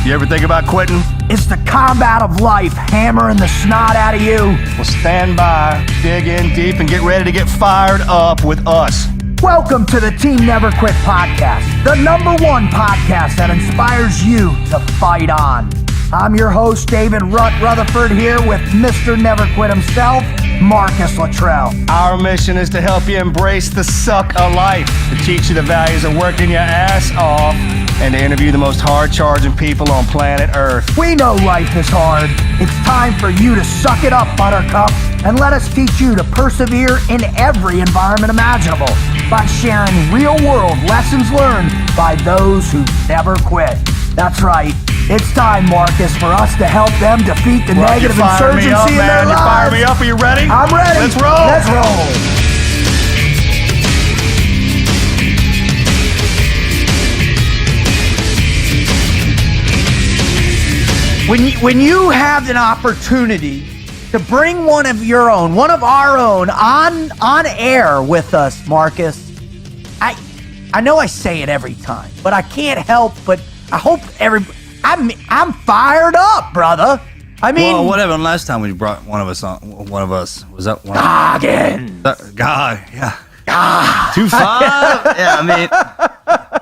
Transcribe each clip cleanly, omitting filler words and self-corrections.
You ever think about quitting? It's the combat of life, hammering the snot out of you. Well, stand by, dig in deep, and get ready to get fired up with us. Welcome to the Team Never Quit podcast, the #1 podcast that inspires you to fight on. I'm your host, David Rutherford, here with Mr. Never Quit himself, Marcus Luttrell. Our mission is to help you embrace the suck of life, to teach you the values of working your ass off, and to interview the most hard-charging people on planet Earth. We know life is hard. It's time for you to suck it up, Buttercup, and let us teach you to persevere in every environment imaginable by sharing real-world lessons learned by those who never quit. That's right. It's time, Marcus, for us to help them defeat the negative insurgency in their lives. You fire me up. Are you ready? I'm ready. Let's roll. Let's roll. When you have an opportunity to bring one of your own, one of our own, on air with us, Marcus, I know I say it every time, but I can't help but I hope I'm fired up, brother. I mean, well, whatever. Last time we brought one of us on, one of us was that one? Goggin. God, yeah. God. 2-5. Yeah, I mean, I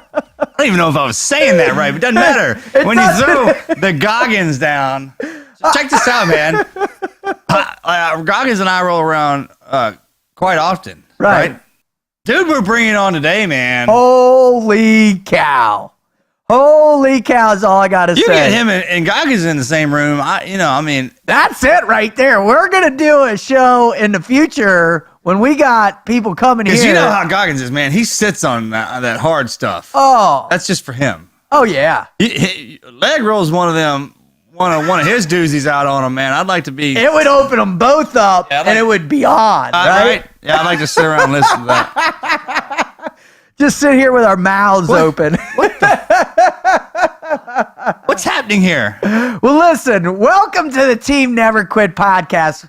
don't even know if I was saying that right, but it doesn't matter. When you throw the Goggins down, so check this out, man. Goggins and I roll around quite often, right? Dude, we're bringing on today, man. Holy cow. Holy cow is all I got to say. You get him and Goggins in the same room. That's it right there. We're going to do a show in the future when we got people coming here. Because you know how Goggins is, man. He sits on that hard stuff. Oh. That's just for him. Oh, yeah. Legg rolls one of his doozies out on him, man. I'd like to be. It would open them both up, and it would be on, right? Yeah, I'd like to sit around and listen to that. Just sit here with our mouths open. What's happening here? Well, listen, welcome to the Team Never Quit podcast.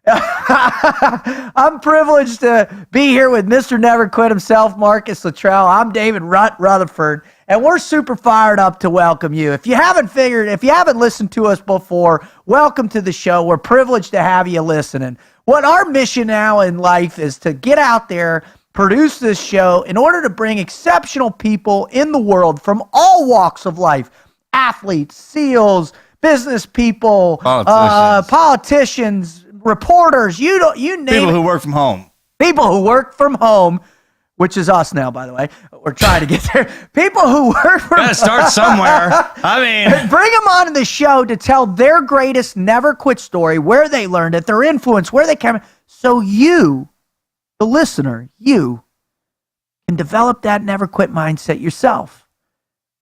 I'm privileged to be here with Mr. Never Quit himself, Marcus Luttrell. I'm David Rutherford, and we're super fired up to welcome you. If you haven't listened to us before, welcome to the show. We're privileged to have you listening. What our mission now in life is to get out there, produce this show in order to bring exceptional people in the world from all walks of life, athletes, SEALs, business people, politicians, reporters, you name it. People who work from home. People who work from home, which is us now, by the way. We're trying to get there. People who work from home. Gotta start somewhere. I mean. Bring them on the show to tell their greatest never quit story, where they learned it, their influence, where they came. So you, the listener, you can develop that never quit mindset yourself.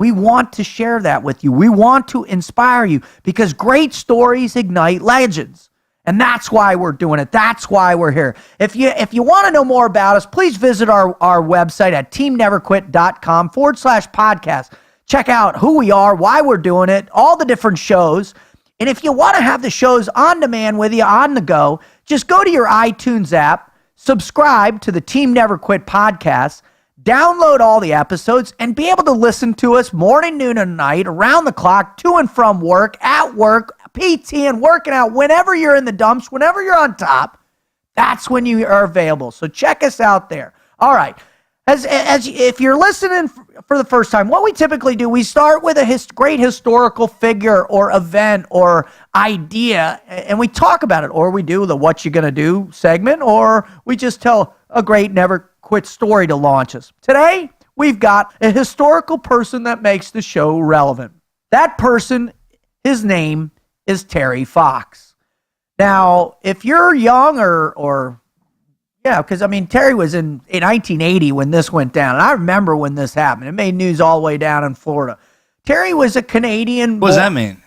We want to share that with you. We want to inspire you because great stories ignite legends. And that's why we're doing it. That's why we're here. If you want to know more about us, please visit our website at teamneverquit.com/podcast. Check out who we are, why we're doing it, all the different shows. And if you want to have the shows on demand with you on the go, just go to your iTunes app, subscribe to the Team Never Quit podcast, download all the episodes, and be able to listen to us morning, noon, and night, around the clock, to and from work, at work, PT, and working out. Whenever you're in the dumps, whenever you're on top, that's when you are available. So check us out there. All right. As if you're listening for the first time, what we typically do, we start with a great historical figure or event or idea, and we talk about it. Or we do the What You Gonna Do segment, or we just tell a great never quit story to launch us. Today, we've got a historical person that makes the show relevant. That person, his name is Terry Fox. Now, if you're young because I mean, Terry was in 1980 when this went down. And I remember when this happened. It made news all the way down in Florida. Terry was a Canadian. What does that mean?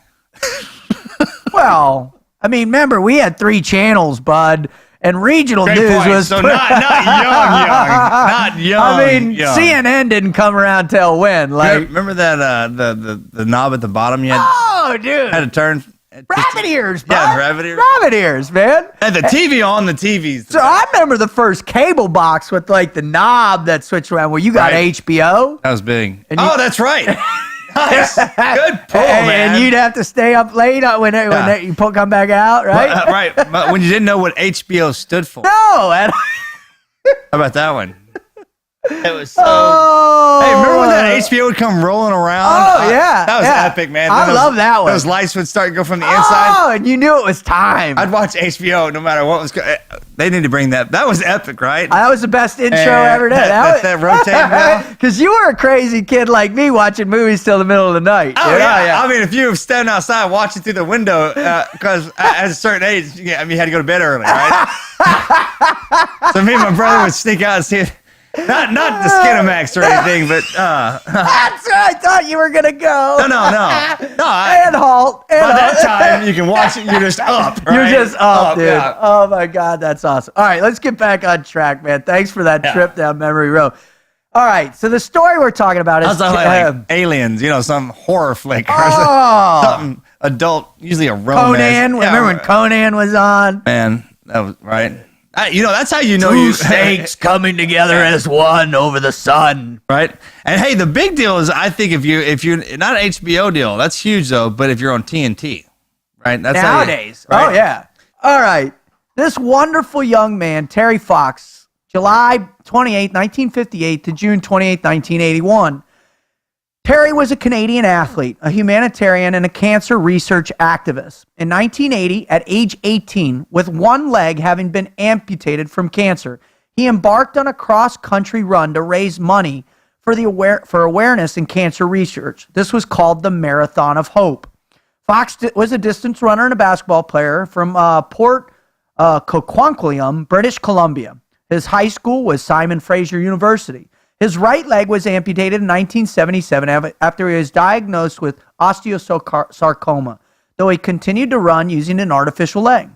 Well, I mean, remember, we had 3 channels, bud. And regional Great news point. was so not young. Not young. I mean, young. CNN didn't come around till when? Like, remember that the knob at the bottom you had? Oh, dude, had to turn. Rabbit ears, bud. Yeah, rabbit ears. Rabbit ears, man. And the TV on the TVs. So I remember the first cable box with like the knob that switched around where you got HBO. That was big. And that's right. Nice. Good pull, man. And you'd have to stay up late when you come back out, right? Right. But when you didn't know what HBO stood for. No. How about that one? It was so. Oh. Hey, remember when that HBO would come rolling around? Oh, yeah. That was epic, man. I love that one. Those lights would start to go from the inside. Oh, and you knew it was time. I'd watch HBO no matter what was going. They need to bring that. That was epic, right? That was the best intro ever did. That rotating. Because you were a crazy kid like me watching movies till the middle of the night. Oh, yeah. I mean, if you were standing outside watching through the window, because at a certain age, you had to go to bed early, right? So me and my brother would sneak out and see it. Not the Skinamax or anything, but that's where I thought you were gonna go. No. And halt. By that time, you can watch it. You're just up. Right? You're just up, dude. Yeah. Oh my God, that's awesome. All right, let's get back on track, man. Thanks for that trip down memory road. All right, so the story we're talking about is like Aliens, some horror flick or something adult, usually a romance. Conan. Remember when Conan was on? Man, that was right. That's how you know Two snakes coming together as one over the sun. Right. And hey, the big deal is, I think if you're not an HBO deal, that's huge though. But if you're on TNT, right? That's nowadays. Right? Oh yeah. All right. This wonderful young man, Terry Fox, July 28, 1958 to June 28, 1981. Terry was a Canadian athlete, a humanitarian, and a cancer research activist. In 1980, at age 18, with one leg having been amputated from cancer, he embarked on a cross-country run to raise money for awareness in cancer research. This was called the Marathon of Hope. Fox was a distance runner and a basketball player from Port Coquitlam, British Columbia. His high school was Simon Fraser University. His right leg was amputated in 1977 after he was diagnosed with osteosarcoma, though he continued to run using an artificial leg.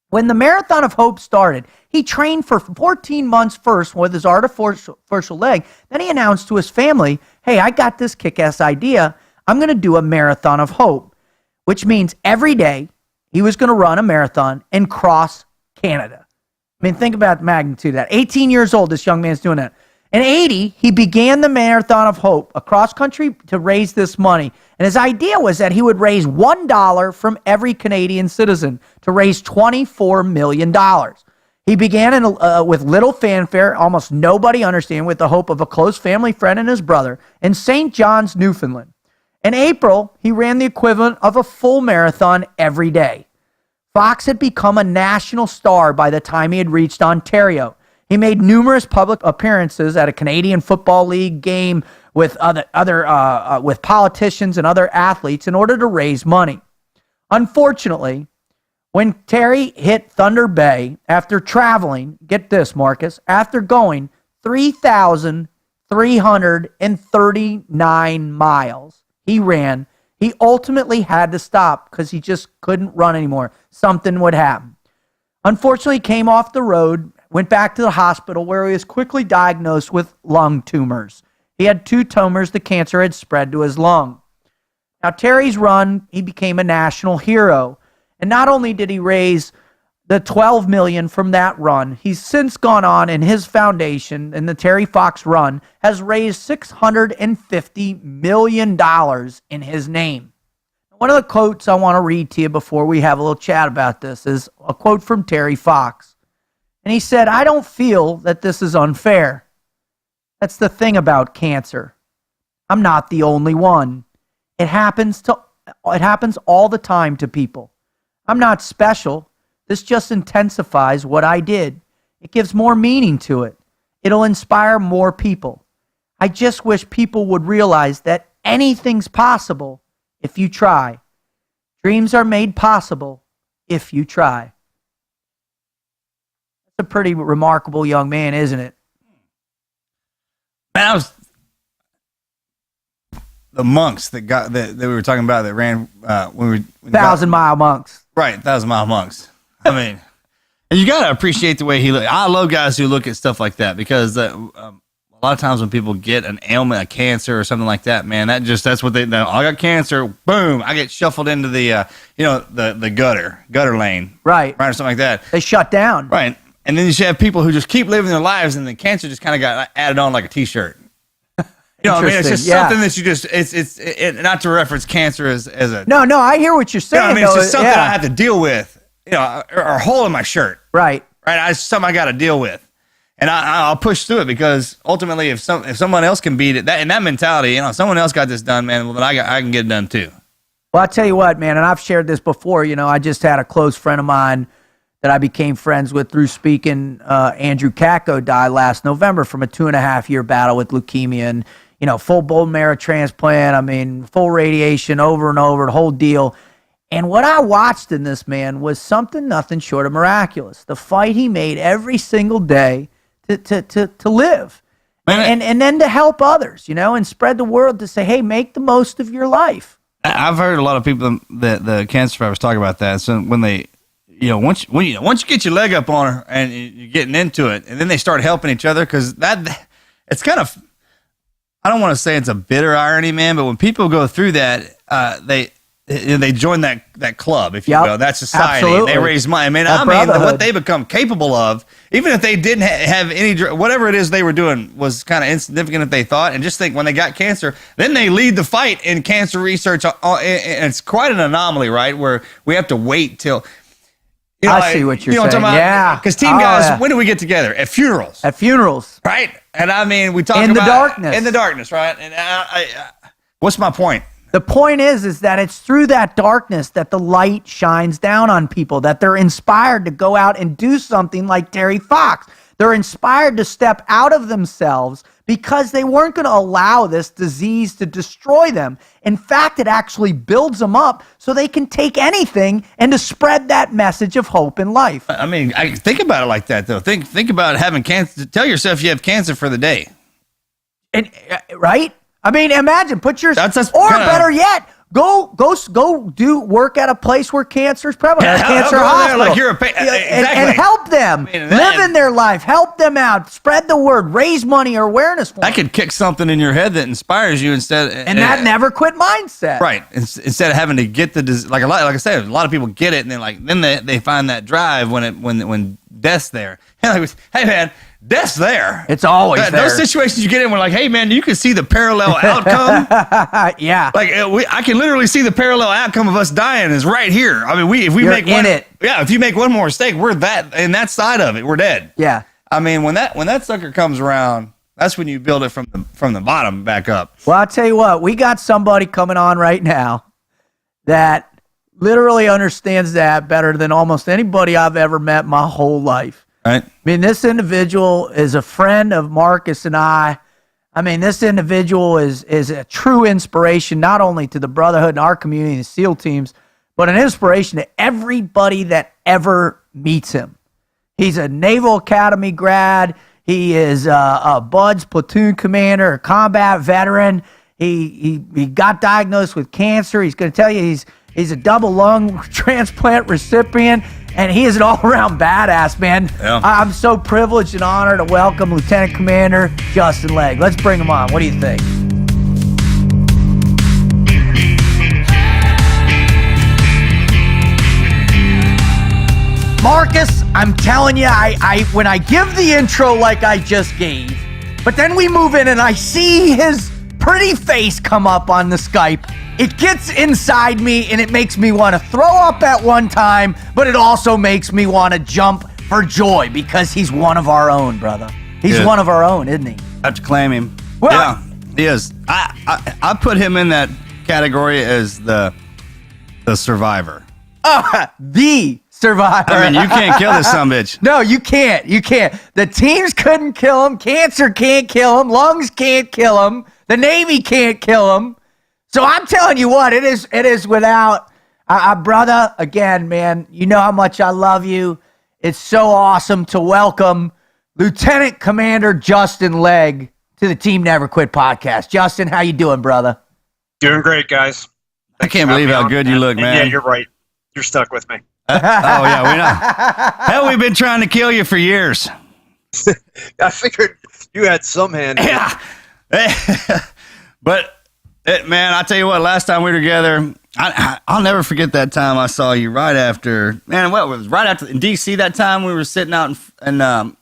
When the Marathon of Hope started, he trained for 14 months first with his artificial leg. Then he announced to his family, hey, I got this kick-ass idea. I'm going to do a Marathon of Hope, which means every day he was going to run a marathon and cross Canada. I mean, think about the magnitude of that. 18 years old, this young man's doing that. In 80, he began the Marathon of Hope across country to raise this money. And his idea was that he would raise $1 from every Canadian citizen to raise $24 million. He began with little fanfare, almost nobody understanding, with the hope of a close family friend and his brother in St. John's, Newfoundland. In April, he ran the equivalent of a full marathon every day. Fox had become a national star by the time he had reached Ontario. He made numerous public appearances at a Canadian Football League game with with politicians and other athletes in order to raise money. Unfortunately, when Terry hit Thunder Bay after traveling, get this, Marcus, after going 3,339 miles he ultimately had to stop because he just couldn't run anymore. Something would happen. Unfortunately, he came off the road, went back to the hospital where he was quickly diagnosed with lung tumors. He had 2 tumors. The cancer had spread to his lung. Now, Terry's run, he became a national hero. And not only did he raise the $12 million from that run, he's since gone on, and his foundation, and the Terry Fox Run, has raised $650 million in his name. One of the quotes I want to read to you before we have a little chat about this is a quote from Terry Fox. And he said, I don't feel that this is unfair. That's the thing about cancer. I'm not the only one. It happens all the time to people. I'm not special. This just intensifies what I did. It gives more meaning to it. It'll inspire more people. I just wish people would realize that anything's possible if you try. Dreams are made possible if you try. That's a pretty remarkable young man, isn't it? Man, the monks that we were talking about that ran when we 1,000-mile monks. Right, 1,000-mile monks. I mean, and you got to appreciate the way he looked. I love guys who look at stuff like that because a lot of times when people get an ailment, a cancer or something like that, man, that's what I got cancer, boom, I get shuffled into the the gutter lane, right, or something like that. They shut down, right, and then you should have people who just keep living their lives, and the cancer just kind of got added on like a T-shirt. You know, I mean, it's just Interesting, yeah. something that you just, it's not to reference cancer as a, No, I hear what you're you know saying. what I mean? It's though. just something Yeah. I have to deal with, you know, or a hole in my shirt, Right. right? It's something I got to deal with. And I'll push through it because ultimately, if someone else can beat it, that in that mentality, you know, if someone else got this done, man, well, then I can get it done too. Well, I'll tell you what, man, and I've shared this before. You know, I just had a close friend of mine that I became friends with through speaking. Andrew Kako died last November from a 2.5-year battle with leukemia and, you know, full bone marrow transplant. I mean, full radiation over and over, the whole deal. And what I watched in this man was something nothing short of miraculous. The fight he made every single day to live. And then to help others, you know, and spread the word to say, hey, make the most of your life. I've heard a lot of people that the cancer survivors talk about that. So when they, you know, once you get your leg up on her and you're getting into it, and then they start helping each other, because it's kind of, I don't want to say it's a bitter irony, man, but when people go through that, they join that club, if you will, that society. Absolutely. They raise money. I mean, what they become capable of, even if they didn't have any, whatever it is they were doing was kind of insignificant if they thought. And just think, when they got cancer, then they lead the fight in cancer research. And it's quite an anomaly, right? Where we have to wait till. You know, I see what you're saying. Yeah. Because team guys, when do we get together? At funerals. At funerals. Right. And I mean, we talk about. In the darkness, right? And what's my point? The point is that it's through that darkness that the light shines down on people, that they're inspired to go out and do something like Terry Fox. They're inspired to step out of themselves because they weren't going to allow this disease to destroy them. In fact, it actually builds them up so they can take anything and to spread that message of hope in life. I mean, I think about it like that, though. Think about having cancer. Tell yourself you have cancer for the day. And right? I mean, imagine, better yet, go do work at a place where cancer is prevalent, a cancer hospital, like you're exactly. and help them live in their life, help them out, spread the word, raise money or awareness for them. That could kick something in your head that inspires you that never quit mindset, right? Instead of having to get like I said, a lot of people get it, and then they find that drive when death's there. Hey man. Death's there. It's always there. Those situations you get in, we're like, hey, man, you can see the parallel outcome. Yeah. Like, I can literally see the parallel outcome of us dying is right here. I mean, if you make one more mistake, we're in that side of it. We're dead. Yeah. I mean, when that sucker comes around, that's when you build it from the bottom back up. Well, I'll tell you what, we got somebody coming on right now that literally understands that better than almost anybody I've ever met my whole life. Right. I mean, this individual is a friend of Marcus and I. I mean, this individual is a true inspiration, not only to the Brotherhood and our community and the SEAL teams, but an inspiration to everybody that ever meets him. He's a Naval Academy grad. He is a BUD/S platoon commander, a combat veteran. He got diagnosed with cancer. He's going to tell you he's a double lung transplant recipient. And he is an all-around badass, man. Yeah. I'm so privileged and honored to welcome Lieutenant Commander Justin Legg. Let's bring him on. What do you think? Marcus, I'm telling you, I when I give the intro like I just gave, but then we move in and I see his pretty face come up on the Skype, it gets inside me and it makes me want to throw up at one time, but it also makes me want to jump for joy because he's one of our own, brother. He's one of our own, isn't he? I have to claim him. Well, yeah, he is. I put him in that category as the survivor. The survivor. I mean, you can't kill this sumbitch. No, you can't. You can't. The teams couldn't kill him. Cancer can't kill him. Lungs can't kill him. The Navy can't kill him. So I'm telling you what, it is without, brother, again, man, you know how much I love you. It's so awesome to welcome Lieutenant Commander Justin Legg to the Team Never Quit podcast. Justin, how you doing, brother? Doing great, guys. I can't believe how good you look, man. Yeah, you're right. You're stuck with me. Oh, yeah, we know. Hell, we've been trying to kill you for years. I figured you had some hand. Yeah. But, man, I'll tell you what, last time we were together, I'll never forget that time I saw you right after, man, what was right after, in D.C. that time we were sitting out and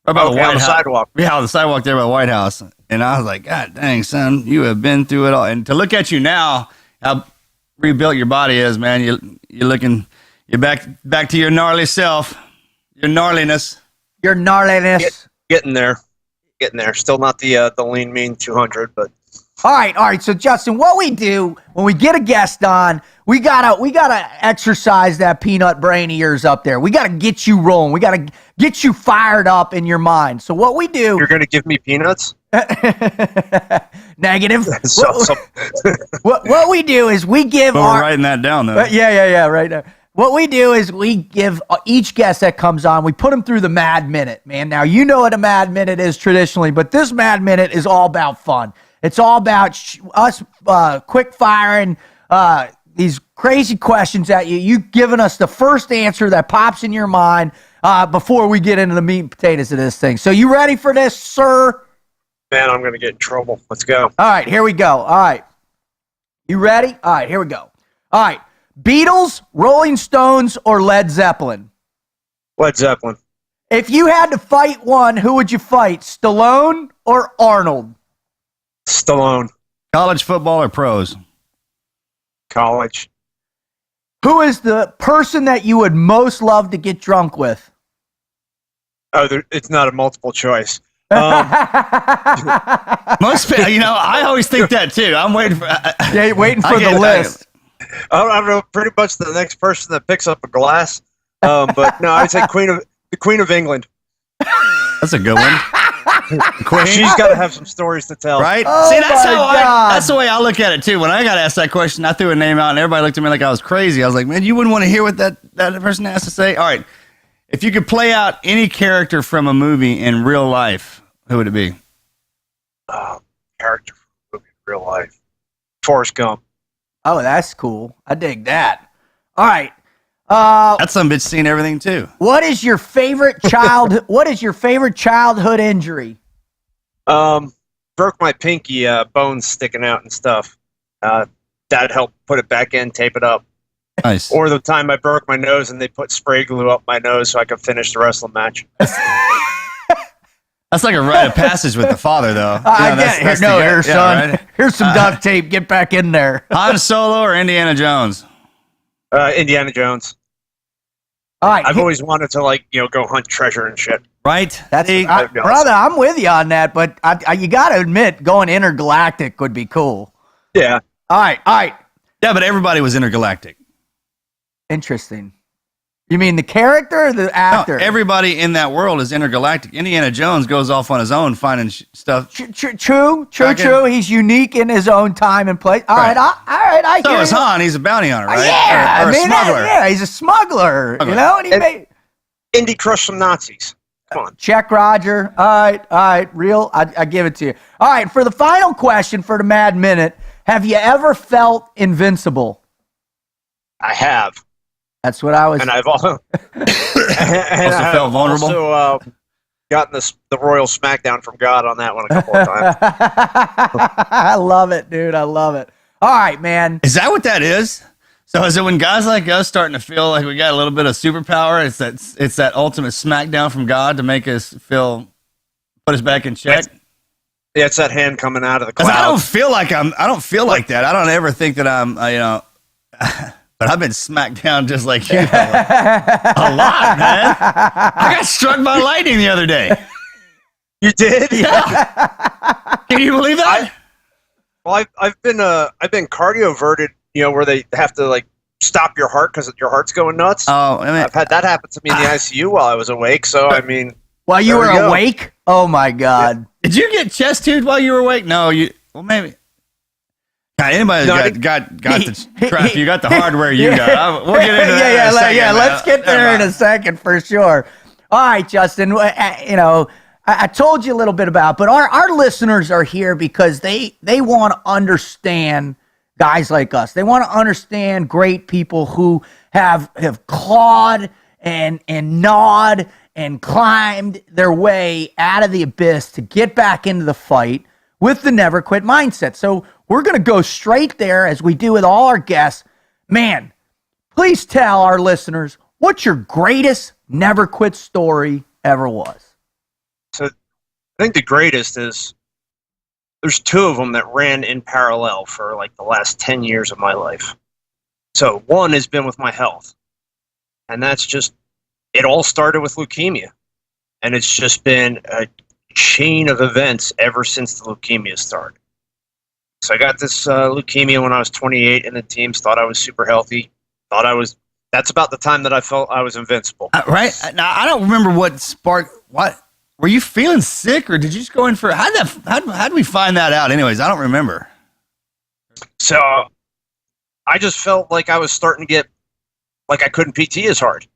Right by the Okay, White on the House. sidewalk. Yeah, on the sidewalk there by the White House. And I was like, God dang, son, you have been through it all. And to look at you now, how rebuilt your body is, man. You're back to your gnarly self, your gnarliness. Your gnarliness. Getting there. Still not the lean mean 200, but All right. So Justin, what we do when we get a guest on, we gotta exercise that peanut brain of yours up there. We gotta get you rolling. We gotta get you fired up in your mind. So what we do? you're going to give me peanuts? Negative. So- What we do is we give But our we're writing that down, though. yeah, right now. What we do is we give each guest that comes on, we put them through the Mad Minute, man. Now, you know what a Mad Minute is traditionally, but this Mad Minute is all about fun. It's all about us quick firing these crazy questions at you. You giving us the first answer that pops in your mind before we get into the meat and potatoes of this thing. So you ready for this, sir? Man, I'm going to get in trouble. Let's go. All right, here we go. All right. You ready? All right, here we go. All right. Beatles, Rolling Stones, or Led Zeppelin? Led Zeppelin. If you had to fight one, who would you fight? Stallone or Arnold? Stallone. College football or pros? College. Who is the person that you would most love to get drunk with? Oh, it's not a multiple choice. Most people, I always think that too. I'm waiting for. Yeah, waiting for the list. I don't know, pretty much the next person that picks up a glass. But no, I'd say the Queen of England. That's a good one. Queen. She's got to have some stories to tell. Right? Oh See, that's my God. that's the way I look at it too. When I got asked that question, I threw a name out and everybody looked at me like I was crazy. I was like, man, you wouldn't want to hear what that person has to say? All right. If you could play out any character from a movie in real life, who would it be? Character from a movie in real life. Forrest Gump. Oh, that's cool. I dig that. All right. That's some bitch seen everything too. What is your favorite childhood injury? Broke my pinky, bones sticking out and stuff. Dad helped put it back in, tape it up. Nice. Or the time I broke my nose and they put spray glue up my nose so I could finish the wrestling match. That's like a rite of passage with the father, though. I get it. Here, son. right? Here's some duct tape. Get back in there. Han Solo or Indiana Jones? Indiana Jones. All right. I've always wanted to go hunt treasure and shit. Right? That's See? brother. I'm with you on that, but you got to admit, going intergalactic would be cool. Yeah. All right. Yeah, but everybody was intergalactic. Interesting. You mean the character or the actor? No, everybody in that world is intergalactic. Indiana Jones goes off on his own finding stuff. True. He's unique in his own time and place. All right. I So hear is you. Han. He's a bounty hunter, right? Yeah, Or a smuggler. yeah, he's a smuggler. Okay. You know, and he made. Indy crushed some Nazis. Come on. Check, Roger. All right. Real. I give it to you. All right. For the final question for the Mad Minute, have you ever felt invincible? I have. That's what I was. And I've also, felt vulnerable? Also gotten the royal smackdown from God on that one a couple of times. I love it, dude. I love it. All right, man. Is that what that is? So is it when guys like us starting to feel like we got a little bit of superpower? It's that ultimate smackdown from God to make us put us back in check? Yeah, it's that hand coming out of the 'Cause clouds. I don't feel like that. I don't ever think that I'm, but I've been smacked down just like you. A lot, man. I got struck by lightning the other day. You did? Yeah. Can you believe that? I've been cardioverted, where they have to stop your heart because your heart's going nuts. Oh, I mean, I've had that happen to me in the ICU while I was awake. So While you were there we go. awake? Oh my God. did you get chest tubed while you were awake? No, maybe. God, anybody No, got the crap. You got the hardware. You got. We'll get into that. in a second. Let's get there in a second for sure. All right, Justin. I told you a little bit about, but our listeners are here because they want to understand guys like us. They want to understand great people who have clawed and gnawed and climbed their way out of the abyss to get back into the fight with the never quit mindset. So we're going to go straight there as we do with all our guests. Man, please tell our listeners what your greatest never quit story ever was. I think the greatest is there's two of them that ran in parallel for like the last 10 years of my life. So one has been with my health, and that's just, it all started with leukemia. And it's just been a chain of events ever since the leukemia started. So I got this leukemia when I was 28, and the teams thought I was super healthy. That's about the time that I felt I was invincible. Right now, I don't remember what sparked. What were you feeling sick, or did you just go in for? How'd we find that out? Anyways, I don't remember. So I just felt like I was starting to get like I couldn't PT as hard.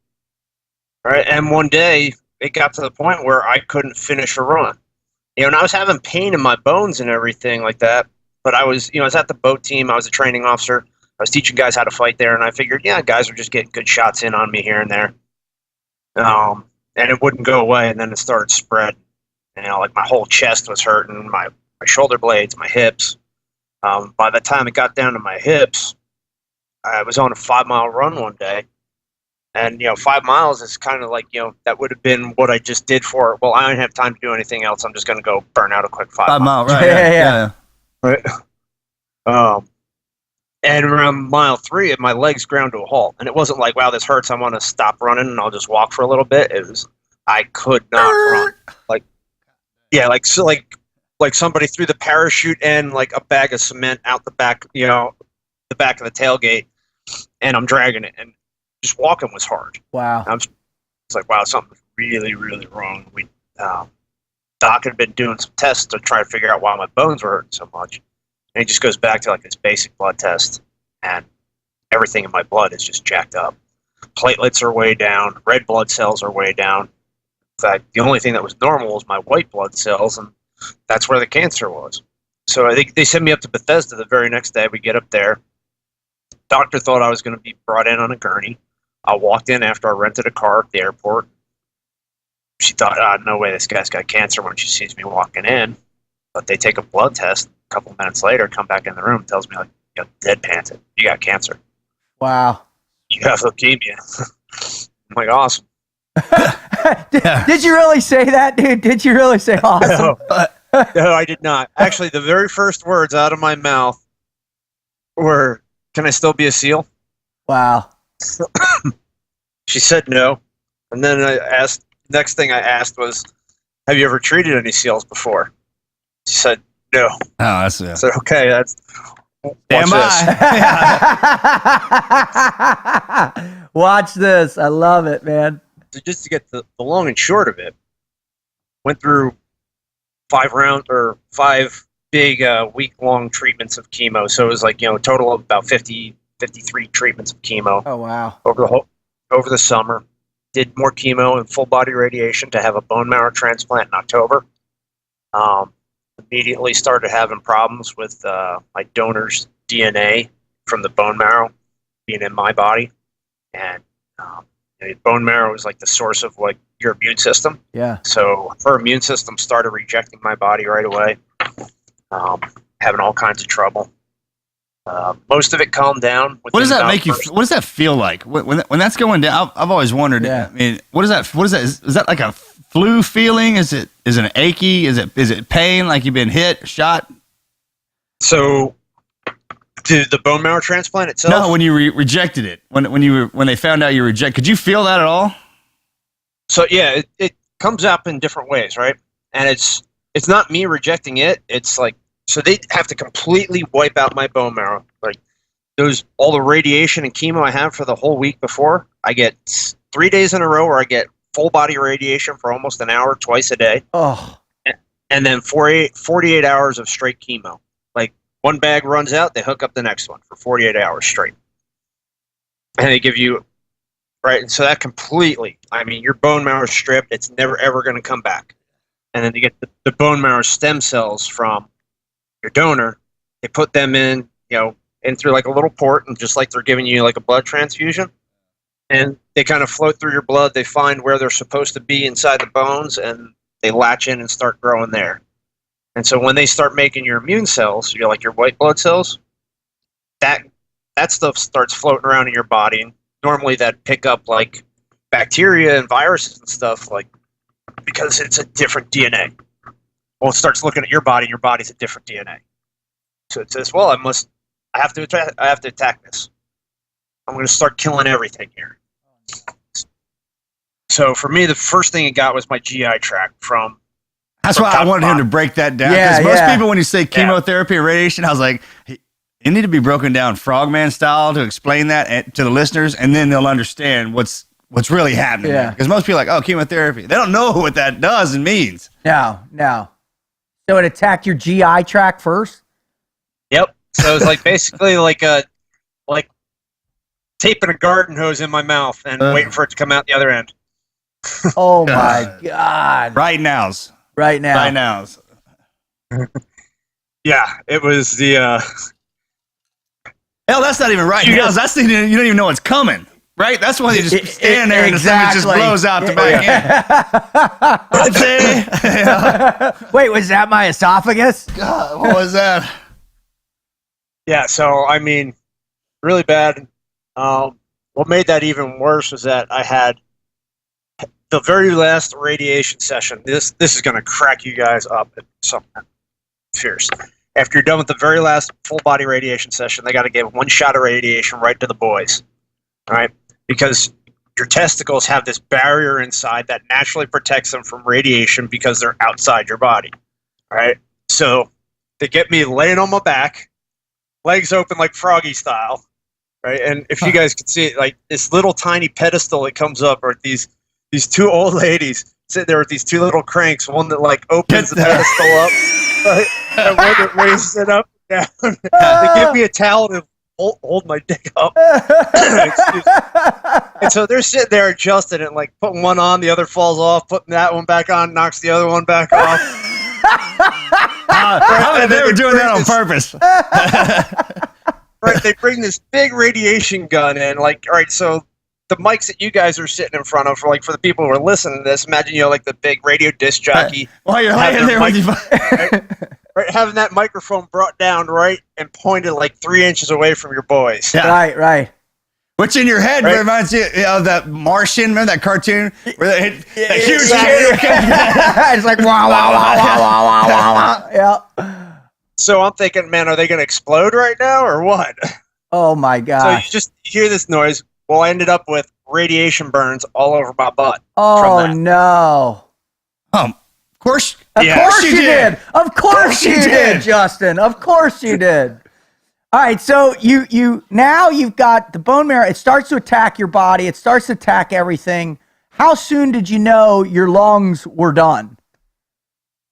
Right, and one day it got to the point where I couldn't finish a run. And I was having pain in my bones and everything like that. But I was at the boat team. I was a training officer. I was teaching guys how to fight there, and I figured, guys were just getting good shots in on me here and there. And it wouldn't go away, and then it started spreading. Like my whole chest was hurting, my shoulder blades, my hips. By the time it got down to my hips, I was on a 5-mile run one day. And, 5 miles is kind of like, that would have been what I just did for, well, I don't have time to do anything else. I'm just going to go burn out a quick 5 miles. Right? Yeah. Right. And around mile 3, my legs ground to a halt. And it wasn't like, wow, this hurts, I want to stop running and I'll just walk for a little bit. It was, I could not run. Like somebody threw the parachute and like a bag of cement out the back, the back of the tailgate, and I'm dragging it. And just walking was hard. Wow. It's like, wow, something's really, really wrong. Doc had been doing some tests to try to figure out why my bones were hurting so much. And he just goes back to like this basic blood test, and everything in my blood is just jacked up. Platelets are way down. Red blood cells are way down. In fact, the only thing that was normal was my white blood cells, and that's where the cancer was. So I think they sent me up to Bethesda the very next day. We get up there. Doctor thought I was going to be brought in on a gurney. I walked in after I rented a car at the airport. She thought, no way, this guy's got cancer when she sees me walking in. But they take a blood test. A couple minutes later, come back in the room, tells me, like, deadpanned, you got cancer. Wow. You have leukemia. I'm like, awesome. Did you really say that, dude? Did you really say awesome? No, I did not. Actually, the very first words out of my mouth were, can I still be a SEAL? Wow. She said no. And then next thing I asked was, have you ever treated any SEALs before? She said, no. Oh, that's I said, okay, that's... Am I? Watch this. I love it, man. So just to get the long and short of it, went through 5 big week-long treatments of chemo. So it was like, a total of about 53 treatments of chemo. Oh, wow. Over the summer. Did more chemo and full body radiation to have a bone marrow transplant in October. Immediately started having problems with my donor's DNA from the bone marrow being in my body. And bone marrow is like the source of like your immune system. Yeah. So her immune system started rejecting my body right away. Having all kinds of trouble. Most of it calmed down. What does that make you? What does that feel like when that's going down? I've always wondered. Yeah. I mean, what is that? Is that like a flu feeling? Is it achy? Is it pain? Like you've been hit, shot? So, the bone marrow transplant itself? No, when you rejected it. When they found out you rejected, could you feel that at all? So yeah, it comes up in different ways, right? And it's not me rejecting it. It's like, so they have to completely wipe out my bone marrow. Like all the radiation and chemo I have for the whole week before, I get 3 days in a row where I get full body radiation for almost an hour twice a day. Oh. And then 48 hours of straight chemo. Like one bag runs out, they hook up the next one for 48 hours straight. And they give you, right? And so that completely, I mean, your bone marrow is stripped. It's never, ever going to come back. And then you get the bone marrow stem cells from your donor. They put them in, in through like a little port, and just like they're giving you like a blood transfusion. And they kind of float through your blood. They find where they're supposed to be inside the bones, and they latch in and start growing there. And so when they start making your immune cells, like your white blood cells, that stuff starts floating around in your body. And normally that pick up like bacteria and viruses and stuff, like, because it's a different DNA. Well, it starts looking at your body, and your body's a different DNA. So it says, well, I have to attack this. I'm going to start killing everything here. So for me, the first thing it got was my GI tract from. That's why I wanted him to break that down. Because most people, when you say chemotherapy or radiation, I was like, it need to be broken down frogman style to explain that to the listeners, and then they'll understand what's really happening. Yeah. Because most people are like, oh, chemotherapy. They don't know what that does and means. No. So it attacked your GI tract first? Yep. So it's like basically like taping a garden hose in my mouth and waiting for it to come out the other end. Oh my God. Right now's. Yeah, it was the hell, that's not even right now. That's the, you don't even know what's coming. Right? That's why they just stand there and the thing just blows out the back end. Wait, was that my esophagus? God, what was that? Yeah, so I mean, really bad. What made that even worse was that I had the very last radiation session. This is going to crack you guys up at something fierce. After you're done with the very last full body radiation session, they got to give one shot of radiation right to the boys, right? Because your testicles have this barrier inside that naturally protects them from radiation because they're outside your body, right? So they get me laying on my back, legs open like Froggy style, right? And if you guys could see it, like this little tiny pedestal that comes up, or these two old ladies sitting there with these two little cranks, one that like opens the pedestal up, right? And one that raises it up and down. They give me a towel to hold my dick up. And so they're sitting there adjusting it, like putting one on, the other falls off, putting that one back on, knocks the other one back off. They were doing that on purpose. Right, they bring this big radiation gun in, like, all right, so the mics that you guys are sitting in front of, for the people who are listening to this, imagine, like the big radio disc jockey. While you're laying there with right, having that microphone brought down, right, and pointed like 3 inches away from your boys. Yeah. Right. Which in your head reminds you of that Martian, remember that cartoon? Where they hit that huge It's like, wow, wow, wow, wow, wow, wow, wow. Yeah. So I'm thinking, man, are they going to explode right now or what? Oh, my God. So you just hear this noise. Well, I ended up with radiation burns all over my butt. Oh, no. Of course. Of course you did. Of course you did, Justin. Of course you did. All right, so now you've got the bone marrow. It starts to attack your body. It starts to attack everything. How soon did you know your lungs were done?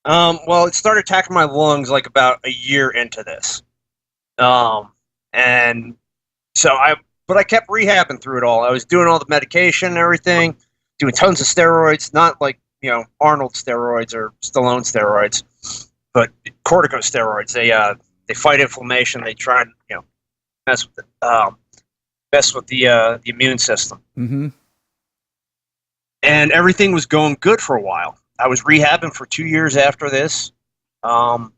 Well, it started attacking my lungs like about a year into this. And so I kept rehabbing through it all. I was doing all the medication and everything, doing tons of steroids, not like, Arnold steroids or Stallone steroids, but corticosteroids. They fight inflammation. They try and, mess with the immune system. Mm-hmm. And everything was going good for a while. I was rehabbing for 2 years after this. Got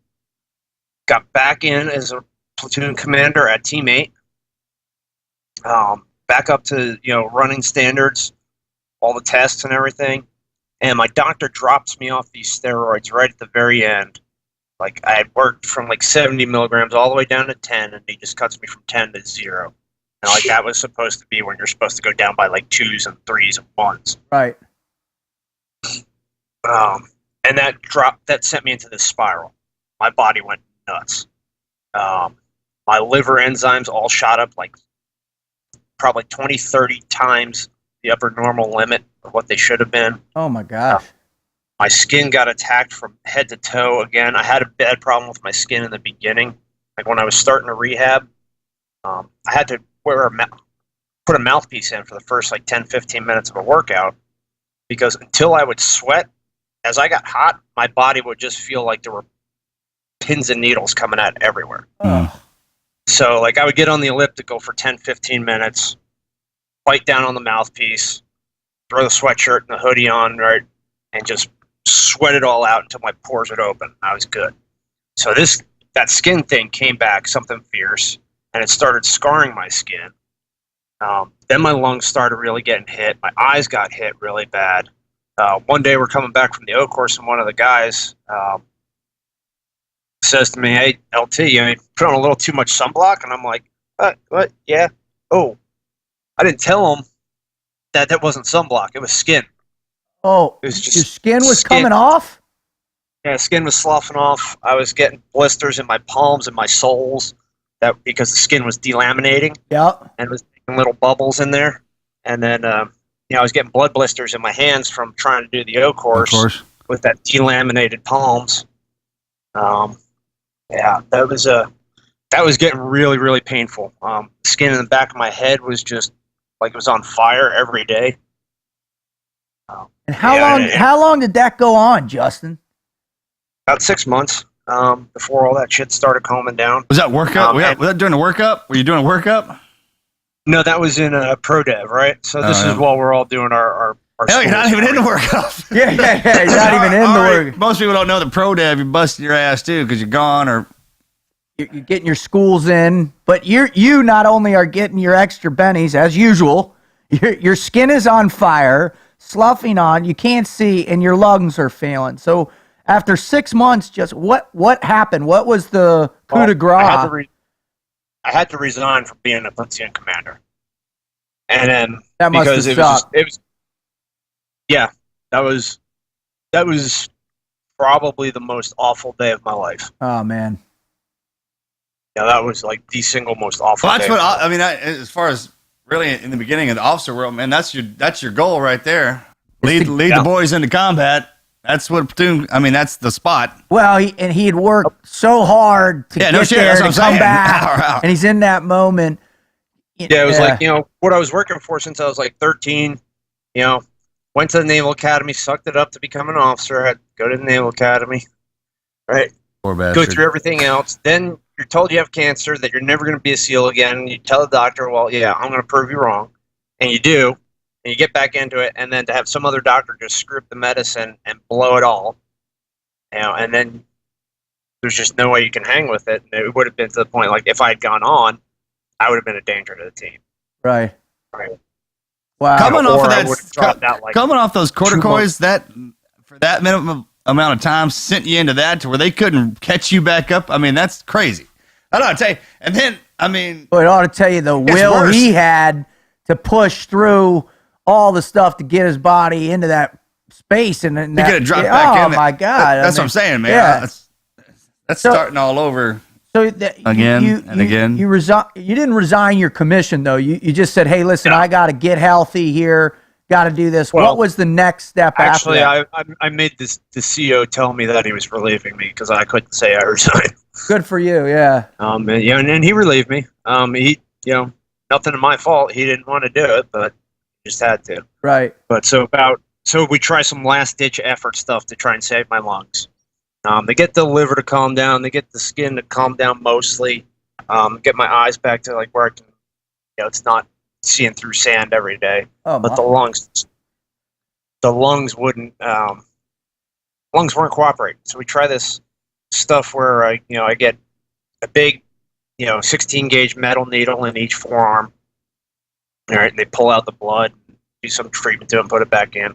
back in as a platoon commander at Team 8. Back up to, running standards, all the tests and everything. And my doctor drops me off these steroids right at the very end. Like, I had worked from like 70 milligrams all the way down to 10, and he just cuts me from 10 to 0. And like, that was supposed to be when you're supposed to go down by like 2s and 3s and 1s. Right. And that sent me into this spiral. My body went nuts. My liver enzymes all shot up like probably 20, 30 times the upper normal limit of what they should have been. Oh, my gosh. My skin got attacked from head to toe again. I had a bad problem with my skin in the beginning. Like when I was starting to rehab, I had to put a mouthpiece in for the first like 10, 15 minutes of a workout, because until I would sweat, as I got hot, my body would just feel like there were pins and needles coming out everywhere. Oh. So like I would get on the elliptical for 10, 15 minutes, bite down on the mouthpiece, throw the sweatshirt and the hoodie on, right, and just sweat it all out until my pores would open. I was good. So that skin thing came back, something fierce, and it started scarring my skin. Then my lungs started really getting hit. My eyes got hit really bad. One day we're coming back from the O course, and one of the guys, says to me, "Hey, LT, you put on a little too much sunblock," and I'm like, "What? Yeah. Oh, I didn't tell him that wasn't sunblock. It was skin. Oh, It was just your skin was skin. coming off? Yeah, skin was sloughing off. I was getting blisters in my palms and my soles because the skin was delaminating Yep. and was making little bubbles in there. And then, I was getting blood blisters in my hands from trying to do the O course with that delaminated palms. Yeah, that was getting really, really painful. Skin in the back of my head was just like it was on fire every day. And how long did that go on, Justin? About 6 months before all that shit started calming down. Was that workup? Was that during the workup? Were you doing a workup? No, that was in Pro Dev, right? So this is while we're all doing our Hell, you're not even in the workup. Yeah. You're not even in the work. Most people don't know the Pro Dev. You're busting your ass too because you're gone or You're getting your schools in, but you not only are getting your extra bennies as usual. Your skin is on fire, sloughing on. You can't see, and your lungs are failing. So after 6 months, just what happened? What was the coup de grace? I had to resign from being a platoon commander, and then That must because have it was that was probably the most awful day of my life. Oh man. Yeah, that was like the single most awful. Well, that's day what I mean. As far as really in the beginning of the officer world, man, that's your goal right there. Lead the boys into combat. That's what platoon. I mean, that's the spot. Well, he had worked so hard to get there to come back, and he's in that moment. Yeah, it was like what I was working for since I was like 13. Went to the Naval Academy, sucked it up to become an officer. Had to go to the Naval Academy, right? Poor bastard. Go through everything else. Then you're told you have cancer, that you're never going to be a SEAL again. You tell the doctor, well, yeah, I'm going to prove you wrong. And you do. And you get back into it. And then to have some other doctor just screw up the medicine and blow it all. And then there's just no way you can hang with it. And it would have been to the point, like, if I had gone on, I would have been a danger to the team. Right. Wow. Coming off those corticoids, that for that minimum amount of time sent you into that to where they couldn't catch you back up. I mean, that's crazy. I don't know, tell you. And then, I mean, it ought to tell you the will he had to push through all the stuff to get his body into that space and then get it dropped back in. Oh my God! That's what I'm saying, man. Yeah. That's starting all over. So again. You didn't resign your commission though. You just said, "Hey, listen, I got to get healthy here. Got to do this." Well, what was the next step after that? Actually, I made the CEO tell me that he was relieving me because I couldn't say I resigned. Good for you, yeah. And he relieved me. He, nothing to my fault. He didn't want to do it, but he just had to. Right. But so we try some last ditch effort stuff to try and save my lungs. They get the liver to calm down. They get the skin to calm down mostly. Get my eyes back to like where I can, it's not seeing through sand every day. Oh, but the lungs wouldn't, lungs weren't cooperating. So we try this stuff where I get a big, 16 gauge metal needle in each forearm. All right, and they pull out the blood, do some treatment to it, and put it back in.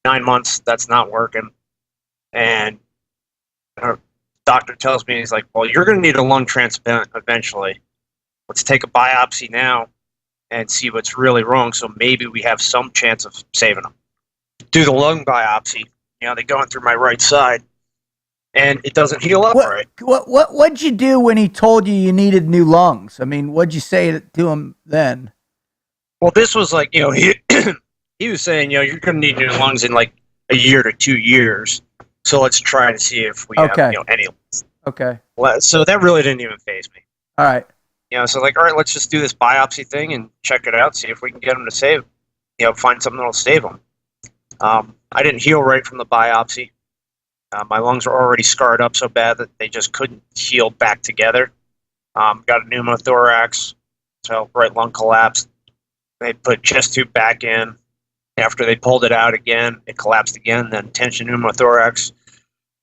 9 months, that's not working, and our doctor tells me, he's like, well, you're going to need a lung transplant eventually. Let's take a biopsy now and see what's really wrong, so maybe we have some chance of saving them. Do the lung biopsy. They go in through my right side, and it doesn't heal up right. What'd you do when he told you needed new lungs? I mean, what'd you say to him then? Well, this was like, he was saying, you're going to need new lungs in like a year to 2 years. So let's try to see if we have any. Okay. Well, so that really didn't even faze me. All right. So like, all right, let's just do this biopsy thing and check it out, see if we can get them to save, find something that'll save them. I didn't heal right from the biopsy. My lungs were already scarred up so bad that they just couldn't heal back together. Got a pneumothorax, so right lung collapsed. They put chest tube back in. After they pulled it out again, it collapsed again, then tension pneumothorax,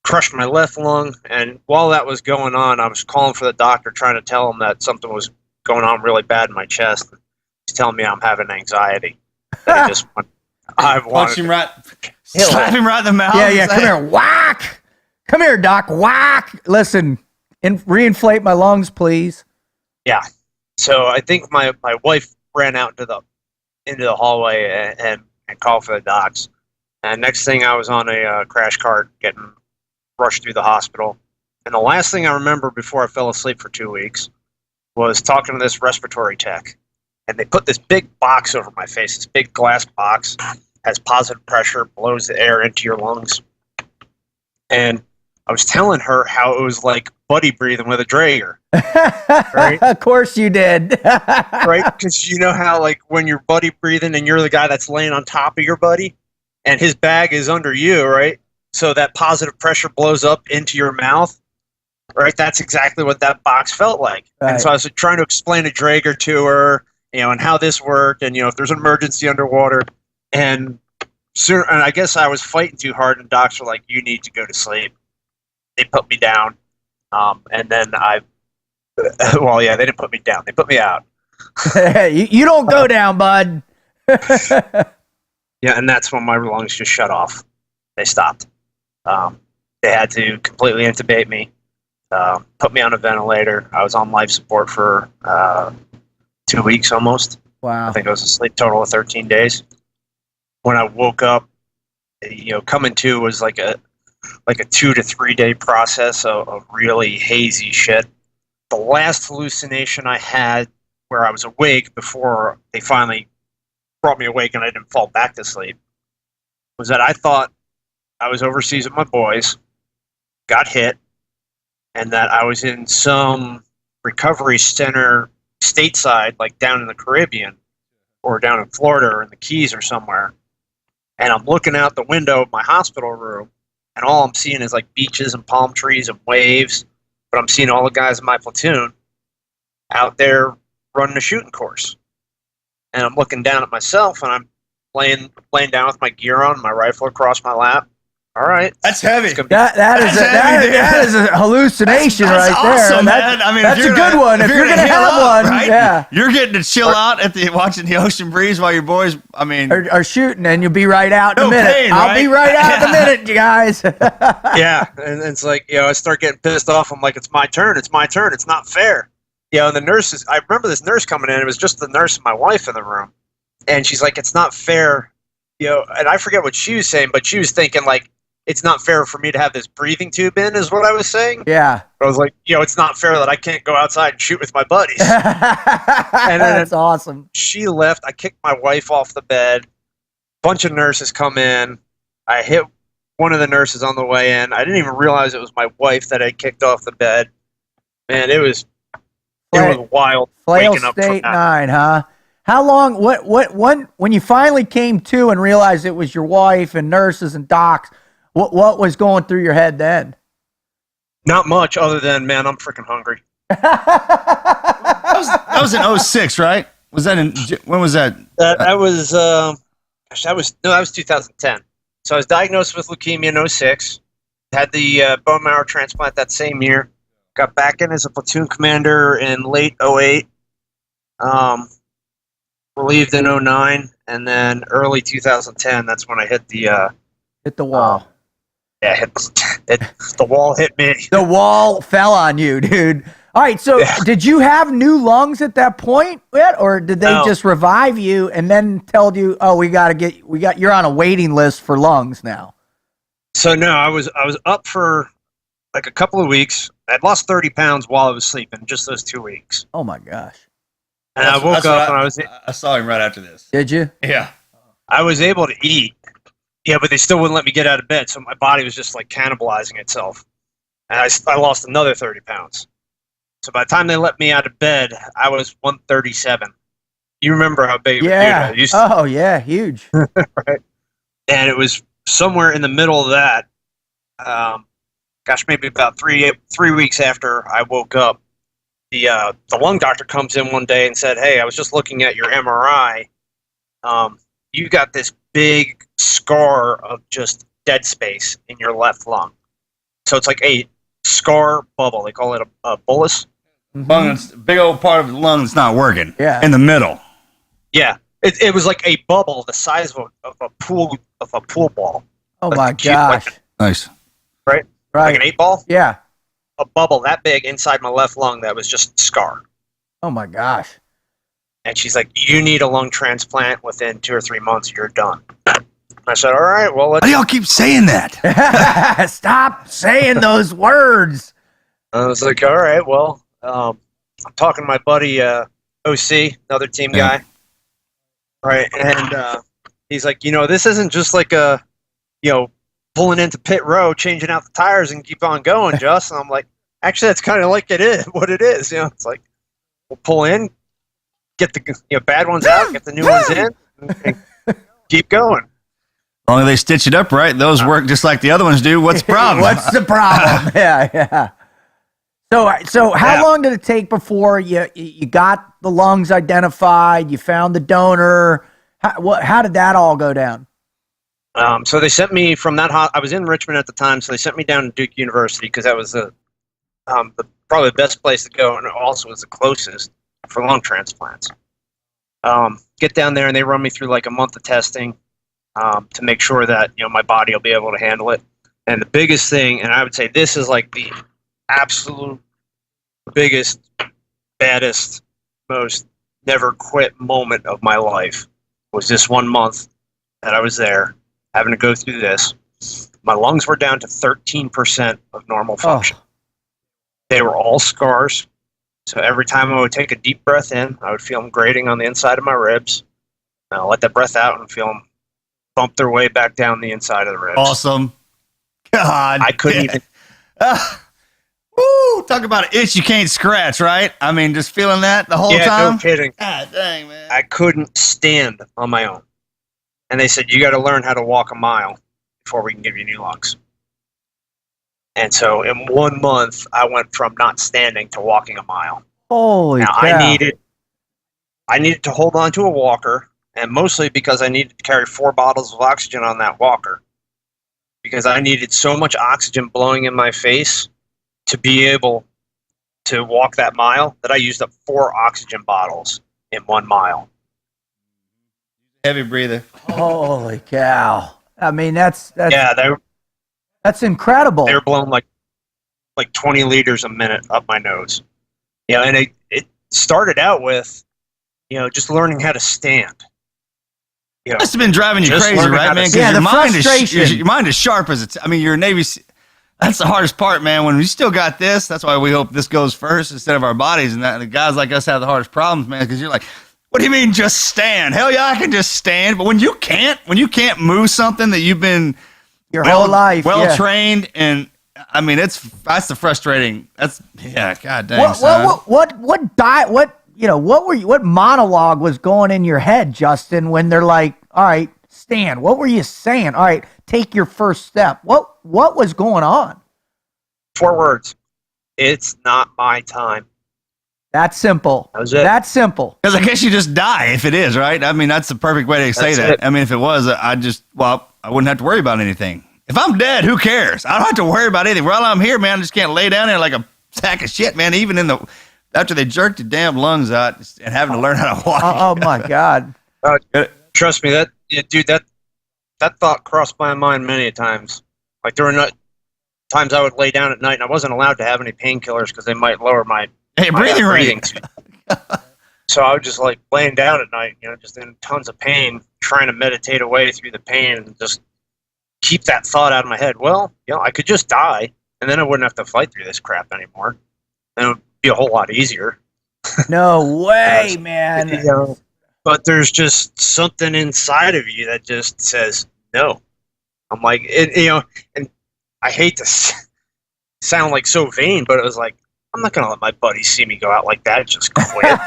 crushed my left lung, and while that was going on, I was calling for the doctor, trying to tell him that something was going on really bad in my chest. He's telling me I'm having anxiety. I punch him right, slap him right in the mouth. Yeah, come here, whack! Come here, doc, whack! Listen, reinflate my lungs, please. Yeah. So I think my wife ran out into the hallway and called for the docs. And next thing, I was on a crash cart getting rushed through the hospital. And the last thing I remember before I fell asleep for 2 weeks was talking to this respiratory tech. And they put this big box over my face, this big glass box, has positive pressure, blows the air into your lungs. And I was telling her how it was like buddy breathing with a Draeger. Right? Of course you did. Right? Because you know how, like, when you're buddy breathing and you're the guy that's laying on top of your buddy and his bag is under you, right? So that positive pressure blows up into your mouth, right? That's exactly what that box felt like. Right. And so I was trying to explain a Draeger to her, and how this worked, and, if there's an emergency underwater. And I guess I was fighting too hard, and docs were like, you need to go to sleep. They put me down. And then well, yeah, they didn't put me down. They put me out. you don't go down, bud. Yeah, and that's when my lungs just shut off. They stopped. They had to completely intubate me, put me on a ventilator. I was on life support for 2 weeks almost. Wow. I think I was asleep total of 13 days. When I woke up, coming to was like a 2 to 3 day process of really hazy shit. The last hallucination I had where I was awake before they finally brought me awake and I didn't fall back to sleep was that I thought I was overseas with my boys, got hit, and that I was in some recovery center stateside, like down in the Caribbean or down in Florida or in the Keys or somewhere. And I'm looking out the window of my hospital room, and all I'm seeing is like beaches and palm trees and waves. But I'm seeing all the guys in my platoon out there running a shooting course. And I'm looking down at myself, and I'm laying down with my gear on, my rifle across my lap. All right, that's heavy. That is a hallucination that's right there. Awesome, man. I mean, that's a good one. If you're gonna have one, right? yeah, you're getting to chill out watching the ocean breeze while your boys, are shooting, and you'll be right out in a minute. Pain, I'll be right out in a minute, you guys. Yeah, and it's like, I start getting pissed off. I'm like, it's my turn. It's my turn. It's not fair. And the nurses. I remember this nurse coming in. It was just the nurse and my wife in the room, and she's like, it's not fair. And I forget what she was saying, but she was thinking like, it's not fair for me to have this breathing tube in, is what I was saying. Yeah. I was like, it's not fair that I can't go outside and shoot with my buddies. And that's awesome. She left. I kicked my wife off the bed. Bunch of nurses come in. I hit one of the nurses on the way in. I didn't even realize it was my wife that I kicked off the bed. Man, it was wild. Flail waking up from State that. 9, huh? How long, when you finally came to and realized it was your wife and nurses and docs, what was going through your head then? Not much other than, man, I'm freaking hungry. that was in 06, right? Was that when was that? That was 2010. So I was diagnosed with leukemia in 06. Had the bone marrow transplant that same year. Got back in as a platoon commander in late 08. Relieved in 09. And then early 2010, that's when I hit the wall. Yeah, the wall hit me. The wall fell on you, dude. All right, so did you have new lungs at that point yet, or did they just revive you and then tell you, oh, you're on a waiting list for lungs now? So no, I was up for like a couple of weeks. I'd lost 30 pounds while I was sleeping, just those 2 weeks. Oh my gosh. And I woke up and I saw him right after this. Did you? Yeah. I was able to eat. Yeah, but they still wouldn't let me get out of bed, so my body was just like cannibalizing itself. And I lost another 30 pounds. So by the time they let me out of bed, I was 137. You remember how big I used to? Oh, yeah, huge. Right. And it was somewhere in the middle of that, maybe about three weeks after I woke up, the lung doctor comes in one day and said, hey, I was just looking at your MRI. You got this big scar of just dead space in your left lung. So it's like a scar bubble. They call it a bullous. Mm-hmm. Big old part of the lung that's not working. Yeah. In the middle. Yeah. It was like a bubble the size of a pool ball. Oh like my gosh. Nice. Right? Like an 8 ball? Yeah. a bubble that big inside my left lung that was just a scar. Oh my gosh. And she's like, you need a lung transplant within 2 or 3 months. You're done. I said, all right, well, Why do y'all keep saying that? Stop saying those words. I was like, all right, well, I'm talking to my buddy OC, another team guy, right? And he's like, this isn't just like a, pulling into pit row, changing out the tires, and keep on going, Just. And I'm like, actually, that's kind of like it is what it is. It's like we'll pull in, get the bad ones out, get the new ones in, and keep going. As long as they stitch it up right, those work just like the other ones do. What's the problem? What's the problem? Yeah. So how long did it take before you got the lungs identified? You found the donor. How did that all go down? So they sent me from that. I was in Richmond at the time, so they sent me down to Duke University because that was probably the best place to go, and it also was the closest for lung transplants. Get down there, and they run me through like a month of testing to make sure that my body will be able to handle it. And the biggest thing, and I would say this is like the absolute biggest, baddest, most never quit moment of my life, was this 1 month that I was there having to go through this. My lungs were down to 13% of normal function. They were all scars. So every time I would take a deep breath in, I would feel them grating on the inside of my ribs. And I'll let that breath out and feel them bump their way back down the inside of the ribs. Awesome. God. I couldn't even... Woo! Talk about an itch you can't scratch, right? I mean, just feeling that the whole time? Yeah, no kidding. God dang, man. I couldn't stand on my own. And they said, you got to learn how to walk a mile before we can give you new lungs. And so in 1 month, I went from not standing to walking a mile. Holy cow. I needed to hold on to a walker, and mostly because I needed to carry 4 bottles of oxygen on that walker. Because I needed so much oxygen blowing in my face to be able to walk that mile that I used up 4 oxygen bottles in 1 mile. Heavy breather. Holy cow. I mean, that's incredible. They were blowing like 20 liters a minute up my nose. And it started out with, just learning how to stand. Must have been driving you crazy, right, man? Yeah, the frustration. Your mind is sharp as I mean, you're a Navy. That's the hardest part, man. When we still got this, that's why we hope this goes first instead of our bodies. And that the guys like us have the hardest problems, man, because you're like, what do you mean just stand? Hell yeah, I can just stand. But when you can't move something that you've been your whole life trained, and I mean that's the frustrating. God dang. What monologue was going in your head, Justin, when they're like, all right, stand. What were you saying? All right, take your first step. What was going on? 4 words. It's not my time. That's simple. That was it. That's simple. Because I guess you just die if it is, right? I mean, that's the perfect way to say that. I mean, if it was, I wouldn't have to worry about anything. If I'm dead, who cares? I don't have to worry about anything. While I'm here, man, I just can't lay down there like a sack of shit, man. Even after they jerked the damn lungs out and having to learn how to walk. Oh my God. Trust me, that thought crossed my mind many times. Like there were times I would lay down at night and I wasn't allowed to have any painkillers because they might lower my breathing rate. So I was just like laying down at night, just in tons of pain, trying to meditate away through the pain and just keep that thought out of my head. Well, I could just die and then I wouldn't have to fight through this crap anymore. And it would be a whole lot easier. No way, man. But there's just something inside of you that just says no. I'm like, and I hate to sound like so vain, but it was like, I'm not going to let my buddies see me go out like that. Just quit. Right?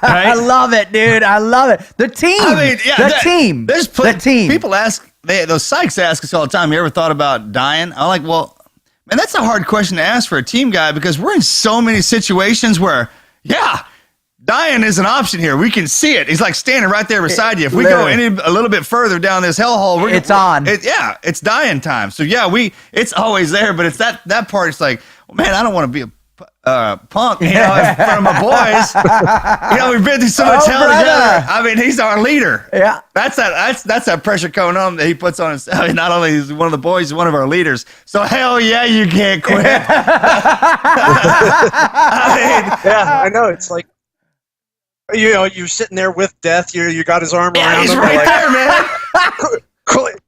I love it, dude. I love it. The team. I mean, team. The team. People ask, those psychs ask us all the time, you ever thought about dying? I'm like, well, man, that's a hard question to ask for a team guy because we're in so many situations where, dying is an option here. We can see it. He's like standing right there beside you. If we go a little bit further down this hellhole, it's on. It's dying time. So it's always there. But it's that part. It's like, well, man, I don't want to be a punk, in front of my boys. We've been through so much hell together. I mean, he's our leader. Yeah, that's that pressure coming on that he puts on himself. Not only is he one of the boys, he's one of our leaders. So hell yeah, you can't quit. Yeah, I know. It's like, you're sitting there with death. You got his arm around he's him. right like, there, man.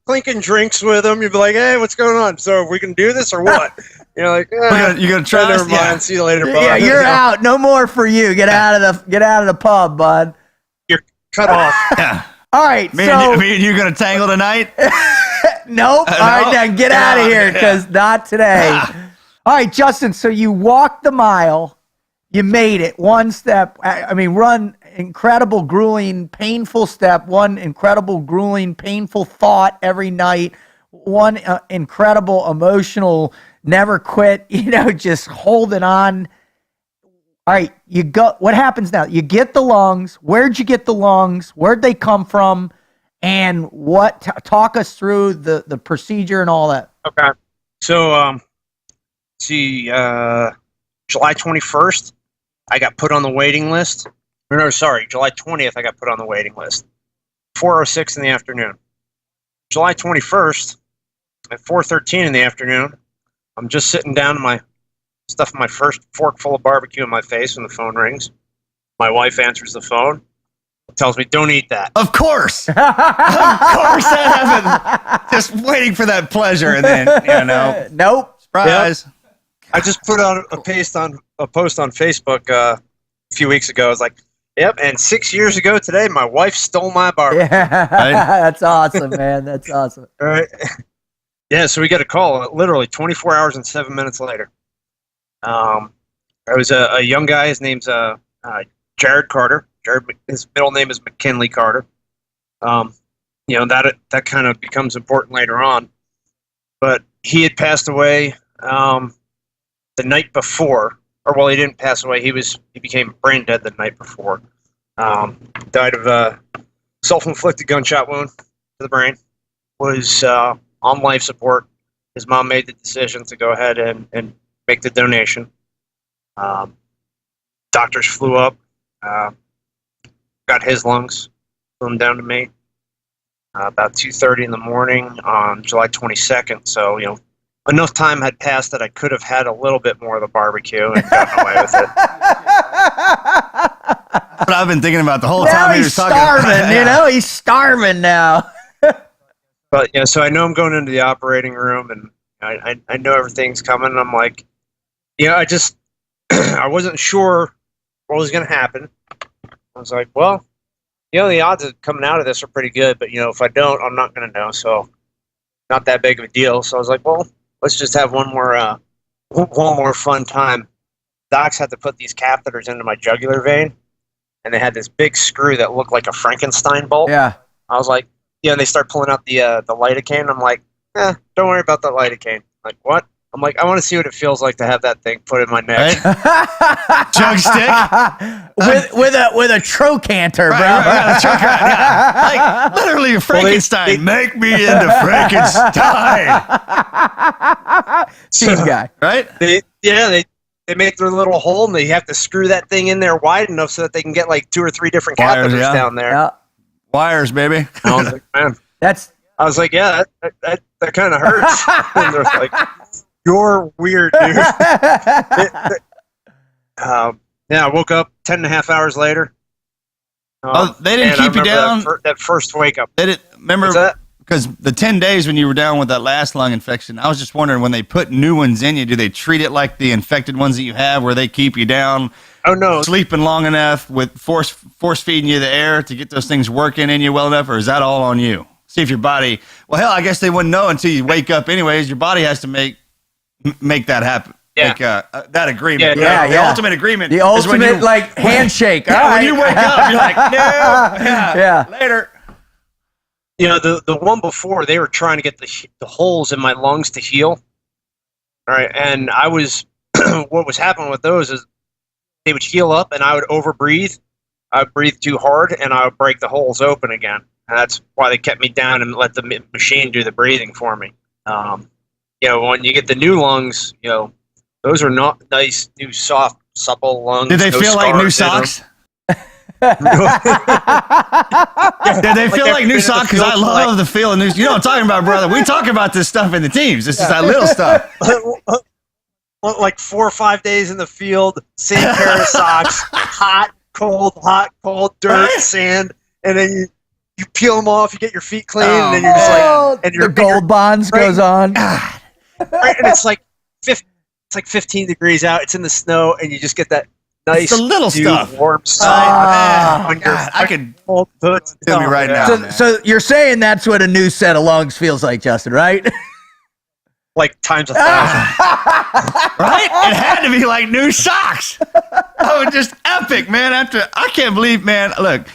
Clinking drinks with him. You'd be like, hey, what's going on? So, we can do this or what? You're like, You gonna try? never mind. Yeah. See you later, bud. Yeah, you're out. No more for you. Get out of the pub, bud. You're cut off. Yeah. All right, Me so and you gonna tangle tonight? nope. All right, now get out of here because not today. All right, Justin. So you walked the mile. You made it one step. I mean, run incredible, grueling, painful step. One incredible, grueling, painful thought every night. One incredible, emotional, never quit. Just holding on. All right, you go. What happens now? You get the lungs. Where'd you get the lungs? Where'd they come from? And what? Talk us through the procedure and all that. Okay. So, July 21st, I got put on the waiting list. No, sorry, July 20th, I got put on the waiting list. 4:06 in the afternoon. July 21st, at 4:13 in the afternoon, I'm just sitting down in stuffing my first fork full of barbecue in my face when the phone rings. My wife answers the phone, tells me, don't eat that. Of course. Of course that happened. Just waiting for that pleasure, and then Nope. surprise. Yep. I just put out a post on Facebook a few weeks ago. I was like, yep, and 6 years ago today, my wife stole my barbecue. Yeah, Right? that's awesome, man. That's awesome. All right. Yeah, so we get a call literally 24 hours and 7 minutes later. There was a young guy. His name's Jared Carter. His middle name is McKinley Carter. That kind of becomes important later on. But he had passed away the night before, or well, he didn't pass away. He became brain dead the night before. Died of a self-inflicted gunshot wound to the brain. Was on life support. His mom made the decision to go ahead and make the donation. Doctors flew up, got his lungs, flew them down to me about 2:30 in the morning on July 22nd. So, enough time had passed that I could have had a little bit more of the barbecue and gotten away with it. That's what I've been thinking about the whole Now time. he's starving, he's starving now. But so I know I'm going into the operating room, and I know everything's coming. And I'm like, I just I wasn't sure what was going to happen. I was like, well, the odds of coming out of this are pretty good, but if I don't, I'm not going to know. So not that big of a deal. So I was like, well, let's just have one more fun time. Docs had to put these catheters into my jugular vein, and they had this big screw that looked like a Frankenstein bolt. Yeah. I was like, and they start pulling out the lidocaine. I'm like, don't worry about the lidocaine. Like, what? I'm like, I want to see what it feels like to have that thing put in my neck. Right? Jug stick with a trochanter, bro. Right, yeah. Like literally Frankenstein. Make me into Frankenstein. Team guy. Right? They make their little hole, and they have to screw that thing in there wide enough so that they can get like 2 or 3 different Wires, catheters yeah. down there. Yeah. Wires, baby. I was like, man. I was like, yeah, that kind of hurts. And they're like, you're weird, dude. I woke up 10 and a half hours later. They didn't keep you down? That first wake up. They didn't remember, because the 10 days when you were down with that last lung infection, I was just wondering, when they put new ones in you, do they treat it like the infected ones that you have, where they keep you down? Oh, no. Sleeping long enough with force feeding you the air to get those things working in you well enough, or is that all on you? See if your body, well, hell, I guess they wouldn't know until you wake up anyways. Your body has to make that happen. Yeah. Make that agreement. Yeah. The ultimate agreement. The is when ultimate handshake. Yeah, All when right. you wake up, you're like, no. Yeah. Later. The one before, they were trying to get the holes in my lungs to heal. All right, and I was, what was happening with those is they would heal up, and I would overbreathe. I would breathe too hard, and I would break the holes open again. And that's why they kept me down and let the machine do the breathing for me. When you get the new lungs, those are not nice, new, soft, supple lungs. Did they feel like new socks? Did they feel like new socks? Because I love the feel of new. You know what I'm talking about, brother. We talk about this stuff in the teams. This is that little stuff. like 4 or 5 days in the field, same pair of socks, hot, cold, dirt, sand, and then you peel them off, you get your feet clean, and then you're just like, and the gold bonds goes on. Right, and it's like 15 degrees out. It's in the snow, and you just get that nice, the little stuff, warm side on your. I could feel me right now. So you're saying that's what a new set of lungs feels like, Justin, right? Like times 1,000. Right? It had to be like new socks. Oh, just epic, man. I can't believe, man. Look,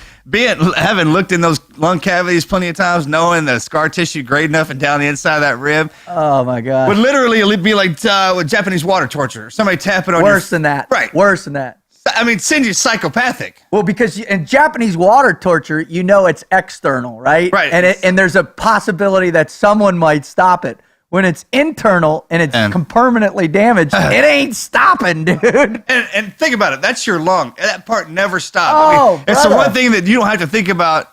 having looked in those lung cavities plenty of times, knowing the scar tissue great enough and down the inside of that rib. Oh my God. Would literally be like with Japanese water torture. Somebody tapping on Worse than that. Right. Worse than that. I mean, send you psychopathic. Well, because in Japanese water torture, it's external, right? Right. And there's a possibility that someone might stop it. When it's internal and it's permanently damaged, it ain't stopping, dude. And think about it. That's your lung. That part never stops. Oh, it's the one thing that you don't have to think about.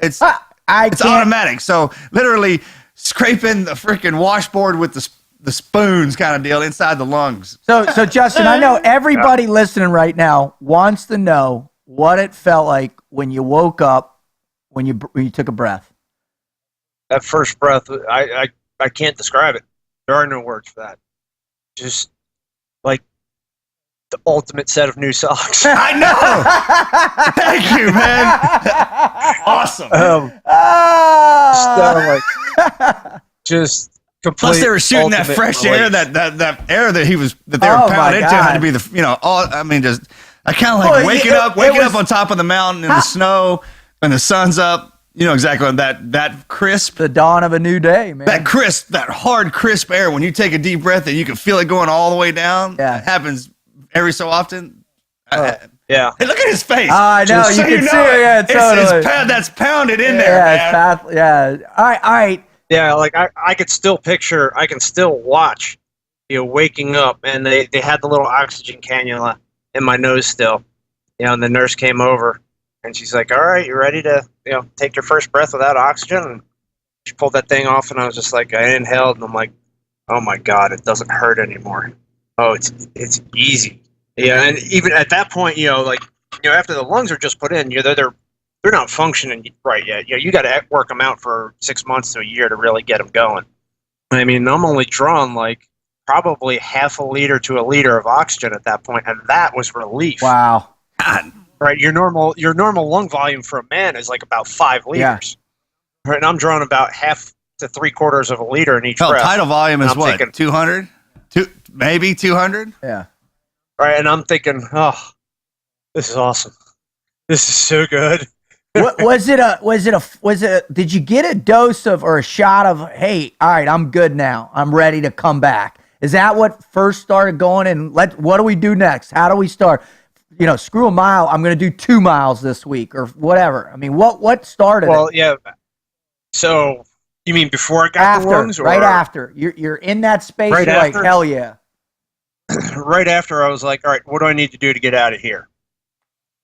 It's automatic. So literally scraping the freaking washboard with the spoons kind of deal inside the lungs. So Justin, I know everybody listening right now wants to know what it felt like when you woke up, when you took a breath. That first breath, I can't describe it. There are no words for that. Just like the ultimate set of new socks. I know. Thank you, man. Awesome. Just complete. Plus, they were shooting that fresh air, that air that they were pounding into had to be I kind of like waking up on top of the mountain in the snow and the sun's up. You know exactly what that crisp. The dawn of a new day, man. That crisp, that hard, crisp air, when you take a deep breath and you can feel it going all the way down. Yeah. It happens every so often. Yeah. Hey, look at his face. I know. You can see it. Yeah, totally. That's pounded in there, man. Yeah. All right. Yeah, like I could still picture, I can still watch, waking up, and they had the little oxygen cannula in my nose still, and the nurse came over. And she's like, all right, you ready to, take your first breath without oxygen? And she pulled that thing off, and I was just like, I inhaled, and I'm like, oh my God, it doesn't hurt anymore. Oh, it's easy. Yeah, and even at that point, after the lungs are just put in, they're not functioning right yet. You got to work them out for 6 months to a year to really get them going. I mean, I'm only drawing like probably half a liter to a liter of oxygen at that point, and that was relief. Wow. God. Right, your normal lung volume for a man is like about 5 liters. Yeah. Right, and I'm drawing about half to 3/4 of a liter in each breath. Tidal volume is what? 200? Maybe 200? Yeah. Right, and I'm thinking, oh, this is awesome. This is so good. Did you get a dose of or a shot of, hey, all right, I'm good now. I'm ready to come back. Is that what first started going? And what do we do next? How do we start? Screw a mile. I'm going to do 2 miles this week or whatever. I mean, what started it? Yeah. So you mean before I got the lungs? Right after. You're in that space. Right you're after? Like, hell yeah. Right after, I was like, all right, what do I need to do to get out of here?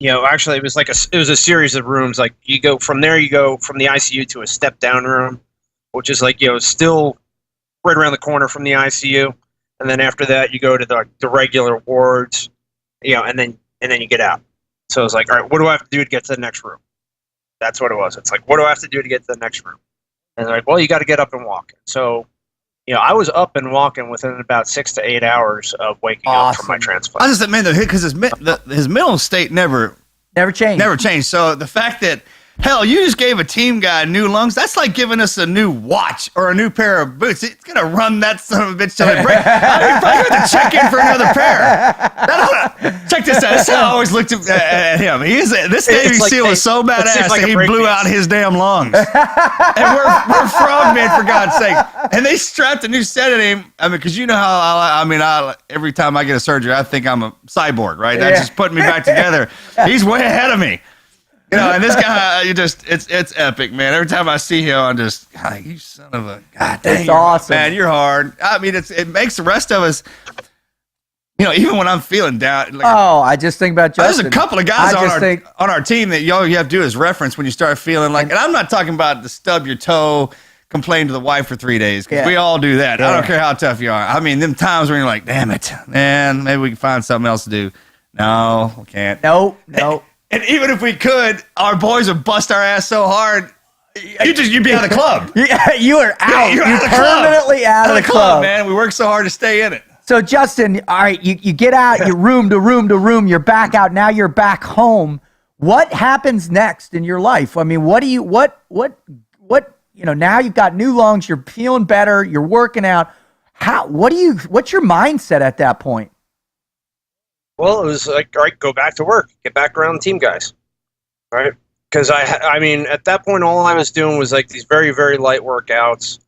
Actually, it was a series of rooms. Like you go from the ICU to a step down room, which is like, still right around the corner from the ICU. And then after that, you go to the regular wards, and then you get out. So I was like, all right, what do I have to do to get to the next room? That's what it was. It's like, what do I have to do to get to the next room? And they're like, well, you got to get up and walk. So, I was up and walking within about 6 to 8 hours of waking up from my transplant. I just mean, because his mental state never changed. So the fact that, hell, you just gave a team guy new lungs. That's like giving us a new watch or a new pair of boots. It's going to run that son of a bitch till it breaks. I'm probably going to check in for another pair. Check this out. That's how I always looked at him. This Navy SEAL is so badass that he blew out his damn lungs. And we're frogmen, for God's sake. And they strapped a new set of him. I mean, because you know how, every time I get a surgery, I think I'm a cyborg, right? That's just putting me back together. He's way ahead of me. And this guy, it's epic, man. Every time I see him, I'm just, God, you son of a, God dang. It's awesome. Man, you're hard. I mean, it makes the rest of us, even when I'm feeling down. I just think about Justin. There's a couple of guys on our team that all you have to do is reference when you start feeling like, and I'm not talking about to stub your toe, complain to the wife for 3 days because Yeah. we all do that. I Yeah. don't care how tough you are. I mean, them times when you're like, damn it, man, maybe we can find something else to do. No, we can't. No. And even if we could, our boys would bust our ass so hard, you'd be out of the club. Yeah, you are out. You're You're out of the club. permanently out of the club, man. We work so hard to stay in it. So Justin, all right, you get out, you're room to room to room, you're back out. Now you're back home. What happens next in your life? I mean, what now you've got new lungs, you're feeling better, you're working out. What's your mindset at that point? Well, it was like, all right, go back to work, get back around the team guys, right? Because I mean, at that point, all I was doing was like these very, very light workouts.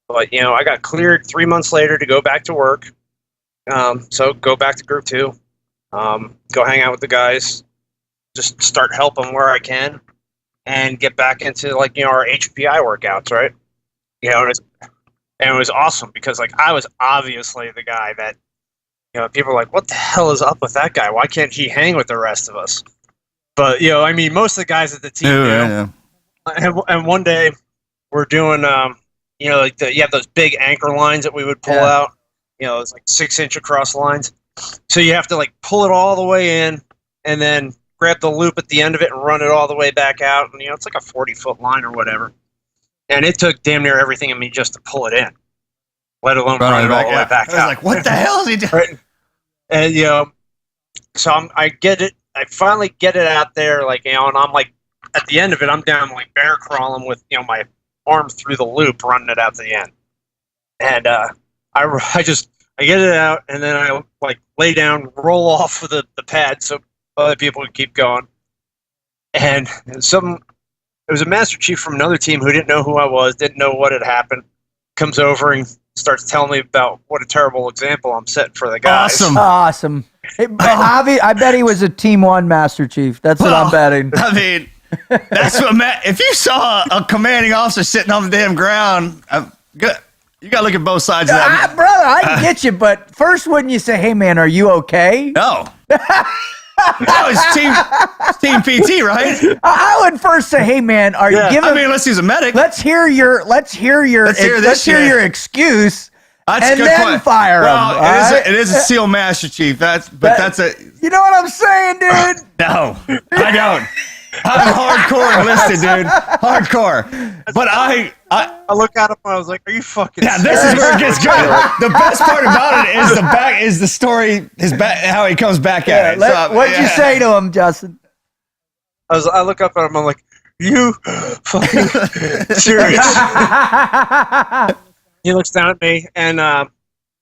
But I got cleared 3 months later to go back to work. So go back to group 2, go hang out with the guys, just start helping where I can, and get back into like our HPI workouts, right? And it was awesome because like I was obviously the guy that people are like, what the hell is up with that guy? Why can't he hang with the rest of us? But I mean, most of the guys at the team do. Yeah. And one day we're doing like you have those big anchor lines that we would pull out. It's like 6-inch across lines. So you have to like pull it all the way in and then grab the loop at the end of it and run it all the way back out. And it's like a 40-foot line or whatever. And it took damn near everything in me just to pull it in, let alone run it all the way back out. I was like, what the hell is he doing? Right. And so I get it. I finally get it out there, like and I'm like at the end of it, I'm down like bear crawling with my arm through the loop, running it out to the end. And I get it out, and then I like lay down, roll off of the pad so other people would keep going. And it was a Master Chief from another team who didn't know who I was, didn't know what had happened, comes over and starts telling me about what a terrible example I'm setting for the guys. Awesome. Hey, I bet he was a Team 1 Master Chief. That's what I'm betting. I mean, that's what if you saw a commanding officer sitting on the damn ground, you got to look at both sides of that. Brother, I can get you, but first wouldn't you say, hey, man, are you okay? No. It's team PT, right? I would first say, hey, man, are you giving... I mean, unless he's a medic. Let's hear your excuse. That's and a good then point. fire him. It is a SEAL Master Chief. That's a. You know what I'm saying, dude? No, I don't. I'm hardcore enlisted, dude. Hardcore. But I look at him and I was like, "Are you fucking?" Yeah, this is where it gets good. The best part about it is the story, how he comes back at it. What'd you say to him, Justin? I look up at him. I'm like, "You fucking serious?" He looks down at me, and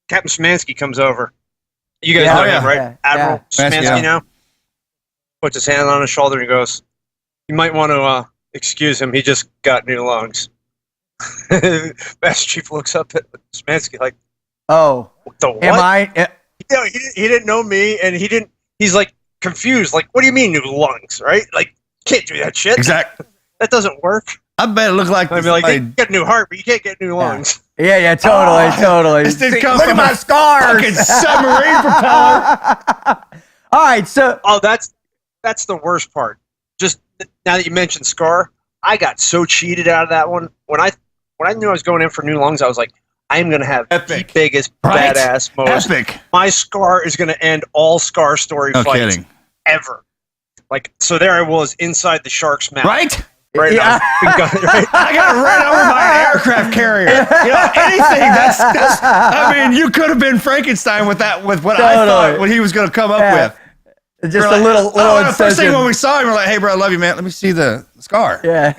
Captain Szymanski comes over. You guys know him, right? Yeah, Admiral Szymanski now. Puts his hand on his shoulder and goes, "You might want to excuse him. He just got new lungs." Master Chief looks up at Szymanski like, "Oh, the what?" Am I? He didn't know me, and he's like confused. Like, what do you mean new lungs? Right? Like, you can't do that shit. Exactly. That doesn't work. I bet it looked like. I mean, like, you get a new heart, but you can't get new lungs. Yeah, totally. This didn't come Look from at my a scars. fucking submarine propeller. All right, so that's the worst part. Just now that you mentioned scar, I got so cheated out of that one. When I knew I was going in for new lungs, I was like, I am going to have the biggest, badass, most epic. My scar is going to end all scar story fights ever. Like, so there I was inside the shark's mouth. Right? Right. Yeah. I got run over by an aircraft carrier. Anything. That's. I mean, you could have been Frankenstein with what I thought what he was going to come up with. Just a little the first thing when we saw him, we're like, "Hey, bro, I love you, man. Let me see the scar." Yeah.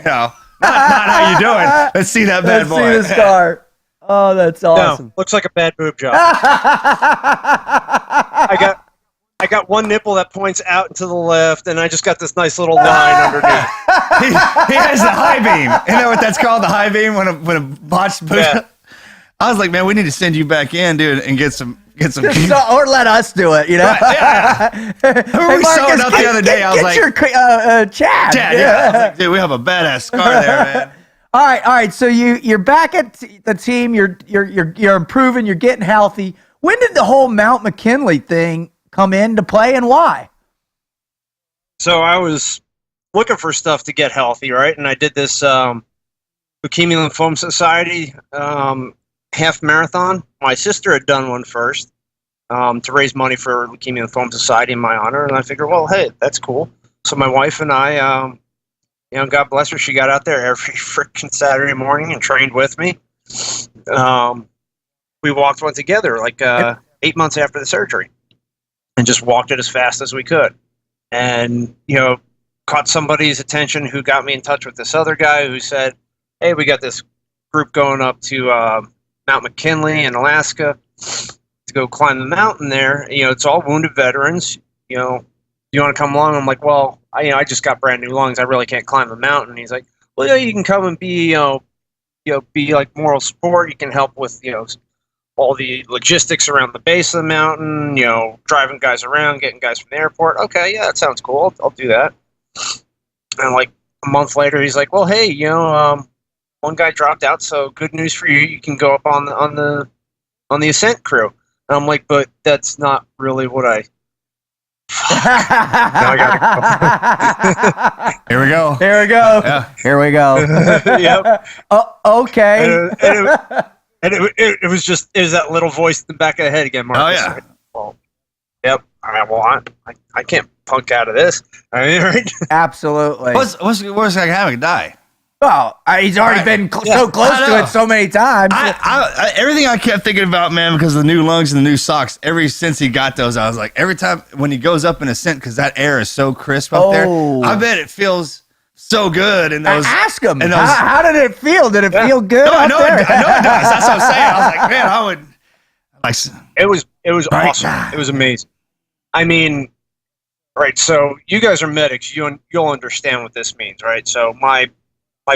Not how you doing. Let's see that bad boy. Let's see the scar. Oh, that's awesome. No, looks like a bad boob job. I got one nipple that points out and to the left, and I just got this nice little line underneath. He has the high beam. You know what that's called? The high beam when a botched push. Yeah. I was like, man, we need to send you back in, dude, and get some. Or let us do it, you know. Right, yeah. Who were we sewing up the other day? I was like, Chad. Yeah. I was like, dude, we have a badass scar there, man. All right. So you're back at the team. You're improving. You're getting healthy. When did the whole Mount McKinley thing come into play, and why? So I was looking for stuff to get healthy, right? And I did this Leukemia Lymphoma Society half marathon. My sister had done one first to raise money for Leukemia Lymphoma Society in my honor, and I figured, well, hey, that's cool. So my wife and I, God bless her, she got out there every freaking Saturday morning and trained with me. We walked one together like 8 months after the surgery, and just walked it as fast as we could. And caught somebody's attention who got me in touch with this other guy who said, hey, we got this group going up to Mount McKinley in Alaska to go climb the mountain there. It's all wounded veterans. You want to come along? I'm like, well, I just got brand new lungs. I really can't climb the mountain. And he's like, well, yeah, you can come and be, be like moral support. You can help with, all the logistics around the base of the mountain, driving guys around, getting guys from the airport. Okay, yeah, that sounds cool. I'll do that. And like a month later, he's like, well, hey, one guy dropped out, so good news for you. You can go up on the ascent crew. And I'm like, but that's not really what I. Now I gotta go. Here we go. Here we go. Yeah. Here we go. Yep. Oh, okay. And it was that little voice in the back of the head again, Marcus. Oh, yeah. Well, yep. All right, well, I can't punk out of this. All right. Absolutely. What's worse than having to die? Well, he's already been so close to it so many times. Everything I kept thinking about, man, because of the new lungs and the new socks, ever since he got those, I was like, every time when he goes up in ascent, because that air is so crisp up there, I bet it feels so good. And those, ask him, and those, how did it feel? Did it feel good? No, I up know there? it does. That's what I'm saying. I was like, man, I would. Like, It was awesome. It was amazing. I mean, right. So you guys are medics. You'll understand what this means, right? So my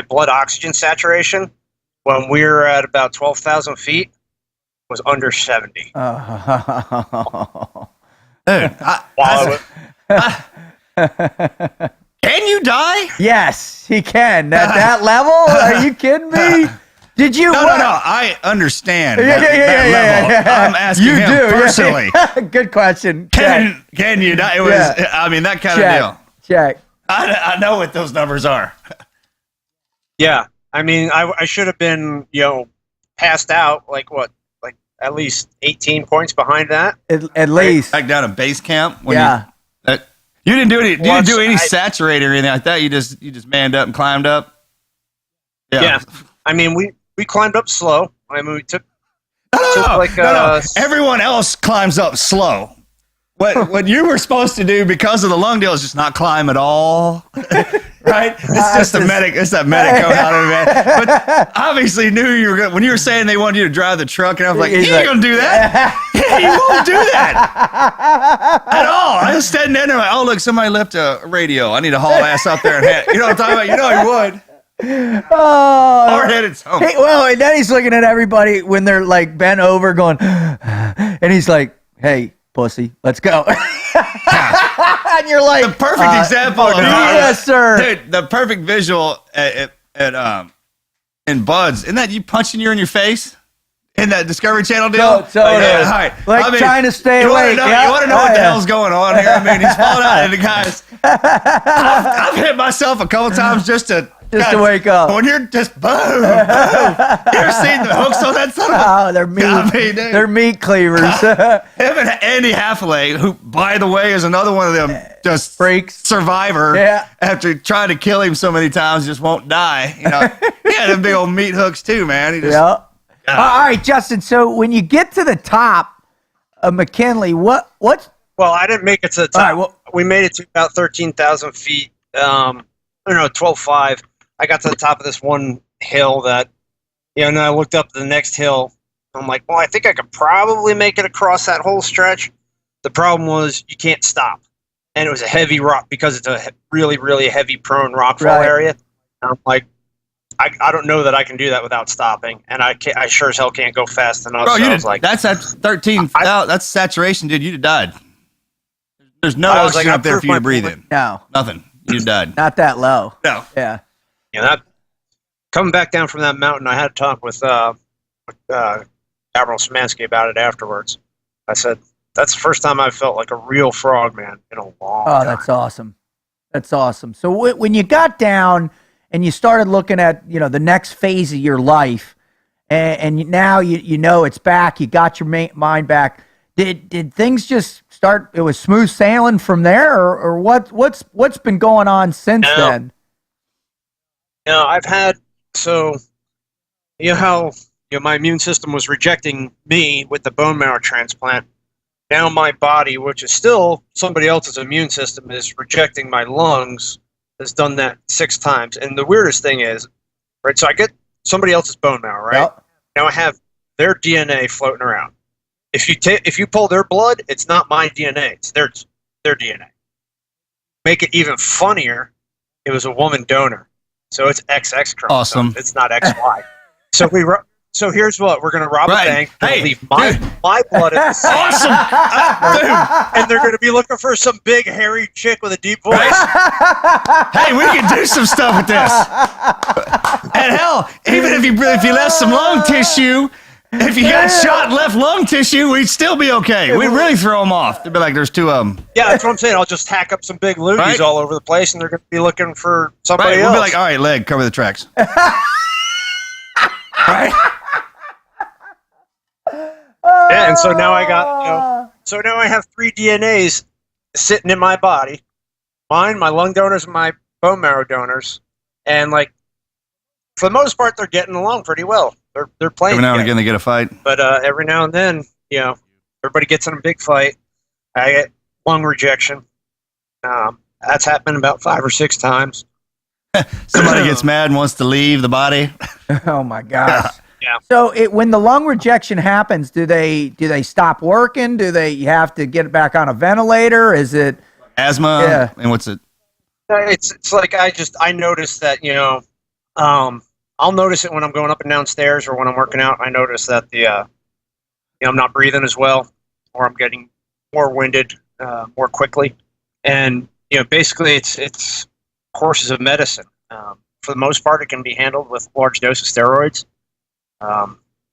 blood oxygen saturation when we were at about 12,000 feet was under 70. Dude, can you die? Yes, he can. At that level? Are you kidding me? Did you? No. I understand. Level. I'm asking you him do, personally. Yeah. Good question. Can you die? It was. Yeah. I mean, that kind Check. of deal. Check. I know what those numbers are. Yeah, I mean, I should have been, passed out like at least 18 points behind that. At least. Back down to base camp. When Yeah. You didn't do any. You didn't do any I- saturate or anything like that. You just manned up and climbed up. Yeah. I mean, we climbed up slow. I mean, we took No. Everyone else climbs up slow. What you were supposed to do because of the lung deal is just not climb at all. Right? It's just the medic. It's that medic coming out of it, man. But obviously knew you were good. When you were saying they wanted you to drive the truck, and I was like, He's you ain't gonna do that. Yeah, you won't do that at all. I was standing there and like, oh look, somebody left a radio. I need to haul ass up there and hit. You know what I'm talking about? You know he would. Oh. Hard headed. Hey, well, and then he's looking at everybody when they're like bent over going, and he's like, hey, pussy, let's go. And you're like, The perfect example of yes, sir. Dude, the perfect visual in Buds. Isn't that you punching you in your face? In that Discovery Channel deal? So it is. All right. Like trying to stay you awake. You want to know what the hell's going on here? I mean, he's falling out. And the guys, I've hit myself a couple times just to wake up. When you're just boom, boom. You ever seen the hooks on that son of a... Oh, they're meat. I mean, dude. They're meat cleavers. Him and Andy Hathaway, who, by the way, is another one of them just Freaks. survivor. Yeah. After trying to kill him so many times, just won't die. You know, he had them big old meat hooks too, man. He just, Yeah. All right, Justin. So when you get to the top of McKinley, what's Well, I didn't make it to the top. All right, well- We made it to about 13,000 feet. 12,500. I got to the top of this one hill that, and then I looked up the next hill. I'm like, well, I think I could probably make it across that whole stretch. The problem was you can't stop. And it was a heavy rock because it's a really, really heavy prone rockfall Right. area. And I'm like, I don't know that I can do that without stopping. And I sure as hell can't go fast enough. Bro, so you I was did, like, that's at 13. That's saturation, dude. You'd have died. There's no I was oxygen like, up there I for you to proved breathe my in. no, Nothing. You'd have died. not that low. No. Yeah. that coming back down from that mountain, I had to talk with Admiral Szymanski about it afterwards. I said, that's the first time I felt like a real frog, man, in a long Oh, time. that's awesome. That's awesome. So when you got down and you started looking at, you know, the next phase of your life, and now you know it's back. You got your mind back. Did things just start? It was smooth sailing from there, or what's been going on since then? No, I've had you know how my immune system was rejecting me with the bone marrow transplant. Now my body, which is still somebody else's immune system, is rejecting my lungs. Has done that 6 times, and the weirdest thing is, right? So I get somebody else's bone marrow, right? Yep. Now I have their DNA floating around. If you pull their blood, it's not my DNA; it's their DNA. Make it even funnier. It was a woman donor, so it's XX chromosome. Awesome. It's not XY. So here's what we're gonna rob a bank. Hey, leave my blood at the scene. Awesome. And they're gonna be looking for some big hairy chick with a deep voice. Hey, we can do some stuff with this. And hell, even if you left some lung tissue, if you got shot and left lung tissue, we'd still be okay. We'd really throw them off. They'd be like, there's 2 of them. Yeah, that's what I'm saying. I'll just hack up some big loogies all over the place, and they're gonna be looking for somebody else. We'll be like, all right, Leg, cover the tracks. Right? Yeah, and so now I got, so now I have 3 DNAs sitting in my body. Mine, my lung donors, and my bone marrow donors. And like, for the most part, they're getting along pretty well. They're playing Every now and together. again they get a fight. But every now and then, you know, everybody gets in a big fight. I get lung rejection. That's happened about 5 or 6 times. Somebody gets mad and wants to leave the body. Oh my gosh. Yeah. So when the lung rejection happens, do they stop working? Do they have to get back on a ventilator? Is it Asthma? Yeah. And what's it? It's like I noticed that, you know, I'll notice it when I'm going up and down stairs or when I'm working out. I notice that you know, I'm not breathing as well, or I'm getting more winded more quickly. And, you know, basically it's courses of medicine. For the most part, it can be handled with large dose of steroids.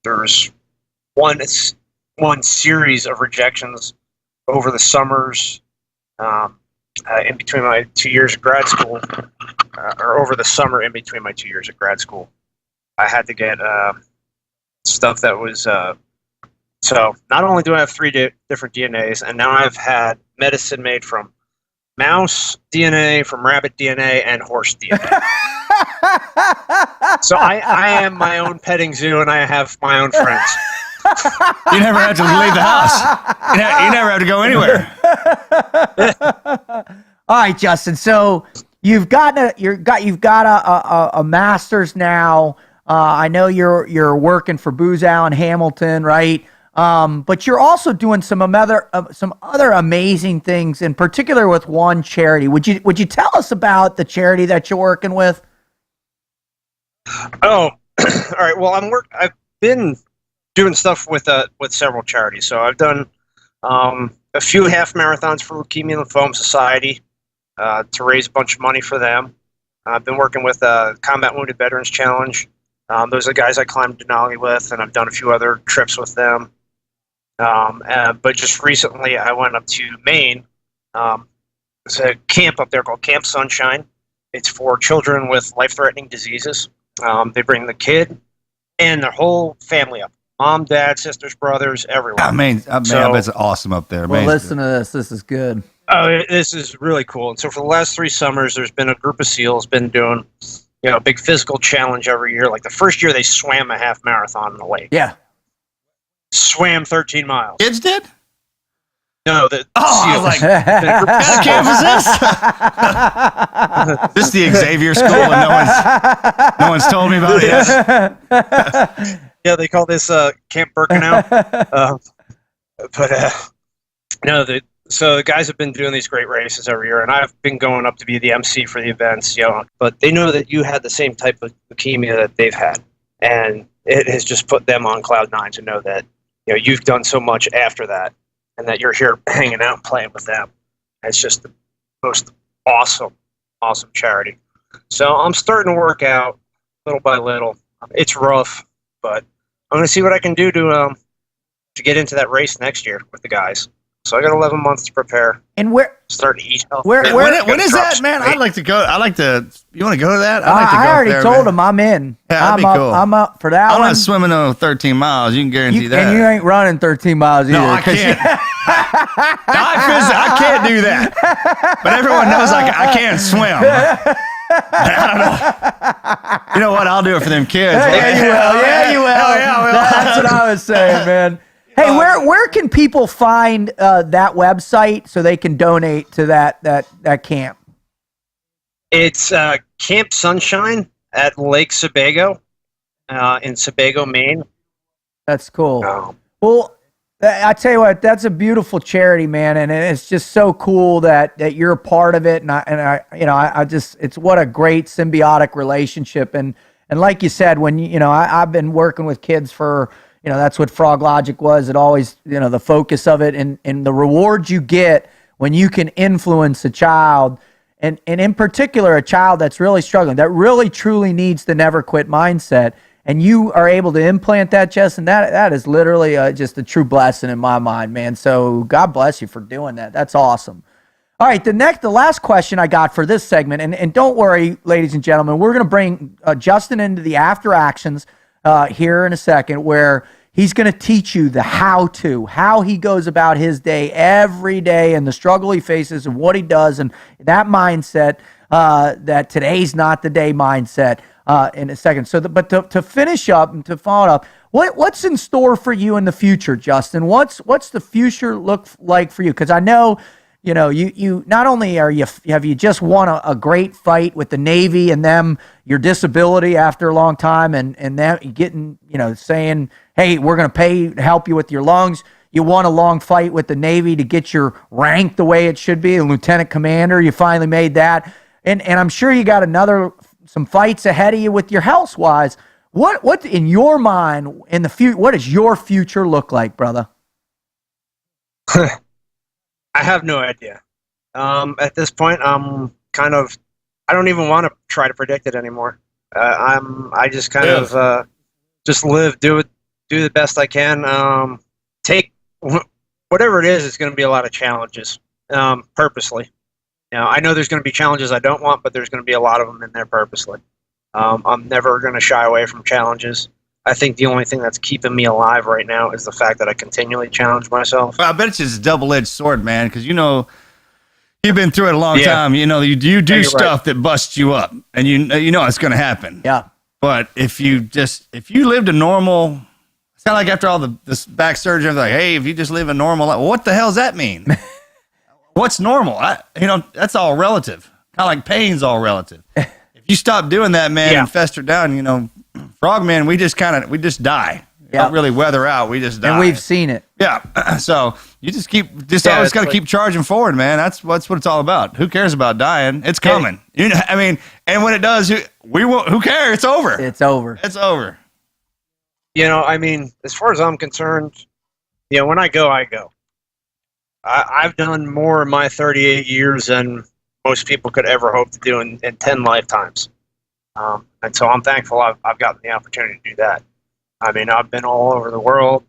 There's one series of rejections over the summers in between my 2 years of grad school, or over the summer in between my 2 years of grad school. I had to get stuff that was so not only do I have 3 different DNAs, and now I've had medicine made from mouse DNA, from rabbit DNA, and horse DNA. So I am my own petting zoo, and I have my own friends. You never have to leave the house. You never have to go anywhere. All right, Justin. So you've got a master's now. I know you're working for Booz Allen Hamilton, right? But you're also doing some other amazing things, in particular with one charity. Would you tell us about the charity that you're working with? Oh, all right. Well, I've been doing stuff with several charities. So I've done a few half marathons for Leukemia and Lymphoma Society to raise a bunch of money for them. I've been working with Combat Wounded Veterans Challenge. Those are the guys I climbed Denali with, and I've done a few other trips with them. But just recently, I went up to Maine. There's a camp up there called Camp Sunshine. It's for children with life-threatening diseases. They bring the kid and their whole family up. Mom, dad, sisters, brothers, everyone. I bet it's awesome up there. Well, listen to this. This is good. Oh, this is really cool. And so for the last 3 summers, there's been a group of SEALs been doing, you know, a big physical challenge every year. Like the first year, they swam a half marathon in the lake. Yeah. Swam 13 miles. Kids did? No, the I was SEALs. like, what kind of camp is this? This is the Xavier School, and no one's told me about it yet. Yeah, they call this Camp Birkenau. So the guys have been doing these great races every year, and I've been going up to be the MC for the events, you know. But they know that you had the same type of leukemia that they've had, and it has just put them on cloud 9 to know that, you know, you've done so much after that, and that you're here hanging out and playing with them. It's just the most awesome charity. So I'm starting to work out little by little. It's rough, but I'm going to see what I can do to get into that race next year with the guys. So I got 11 months to prepare. And where Start to eat healthy. When is that, man? I'd like to go. You want to go to that? I'd like to go I already there, told man. him I'm in. Yeah, that'd I'm be up. cool. I'm up for that I'm one. not swimming no 13 miles. You can guarantee that. And you ain't running 13 miles either. No, I 'cause can't. I can't do that. But everyone knows I can't swim. I don't know. You know what? I'll do it for them kids. Yeah, you will. Yeah, you will. Hell yeah, I will. That's what I was saying, man. Hey, where can people find that website so they can donate to that camp? It's Camp Sunshine at Lake Sebago in Sebago, Maine. That's cool. Well, I tell you what, that's a beautiful charity, man, and it's just so cool that you're a part of it. And I just, it's what a great symbiotic relationship. And like you said, when I've been working with kids for, that's what Frog Logic was. It always, the focus of it and the rewards you get when you can influence a child, and in particular a child that's really struggling, that really truly needs the never quit mindset. And you are able to implant that, Justin. That is literally just a true blessing in my mind, man. So God bless you for doing that. That's awesome. All right, the last question I got for this segment, and don't worry, ladies and gentlemen, we're going to bring Justin into the after actions here in a second, where he's going to teach you the how he goes about his day every day, and the struggle he faces and what he does, and that mindset, that today's not the day mindset. In a second. So, but to finish up and to follow up, what's in store for you in the future, Justin? What's the future look like for you? Because I know, you not only have you just won a great fight with the Navy and them, your disability after a long time, and them getting, saying, hey, we're going to pay to help you with your lungs. You won a long fight with the Navy to get your rank the way it should be, a lieutenant commander. You finally made that, and I'm sure you got some fights ahead of you with your health wise. What in your mind in the future? What does your future look like, brother? I have no idea. At this point, I don't even want to try to predict it anymore. I just kind of just live, do the best I can. Take whatever it is. It's going to be a lot of challenges, purposely. I know there's going to be challenges I don't want, but there's going to be a lot of them in there purposely. I'm never going to shy away from challenges. I think the only thing that's keeping me alive right now is the fact that I continually challenge myself. Well, I bet it's just a double-edged sword, man, because you've been through it a long time. You do stuff that busts you up, and you know it's going to happen. Yeah. But if you lived a normal, it's kind of like after all this back surgery, I'm like, hey, if you just live a normal life, well, what the hell does that mean? What's normal? That's all relative. Kind of like pain's all relative. If you stop doing that, man, and fester down, frogmen, we just die. We don't really weather out. We just die. And we've seen it. Yeah. So you always got to keep charging forward, man. That's what it's all about. Who cares about dying? It's coming. And when it does, who cares? It's over. It's over. It's over. As far as I'm concerned, when I go, I go. I've done more in my 38 years than most people could ever hope to do in 10 lifetimes. And so I'm thankful I've gotten the opportunity to do that. I've been all over the world,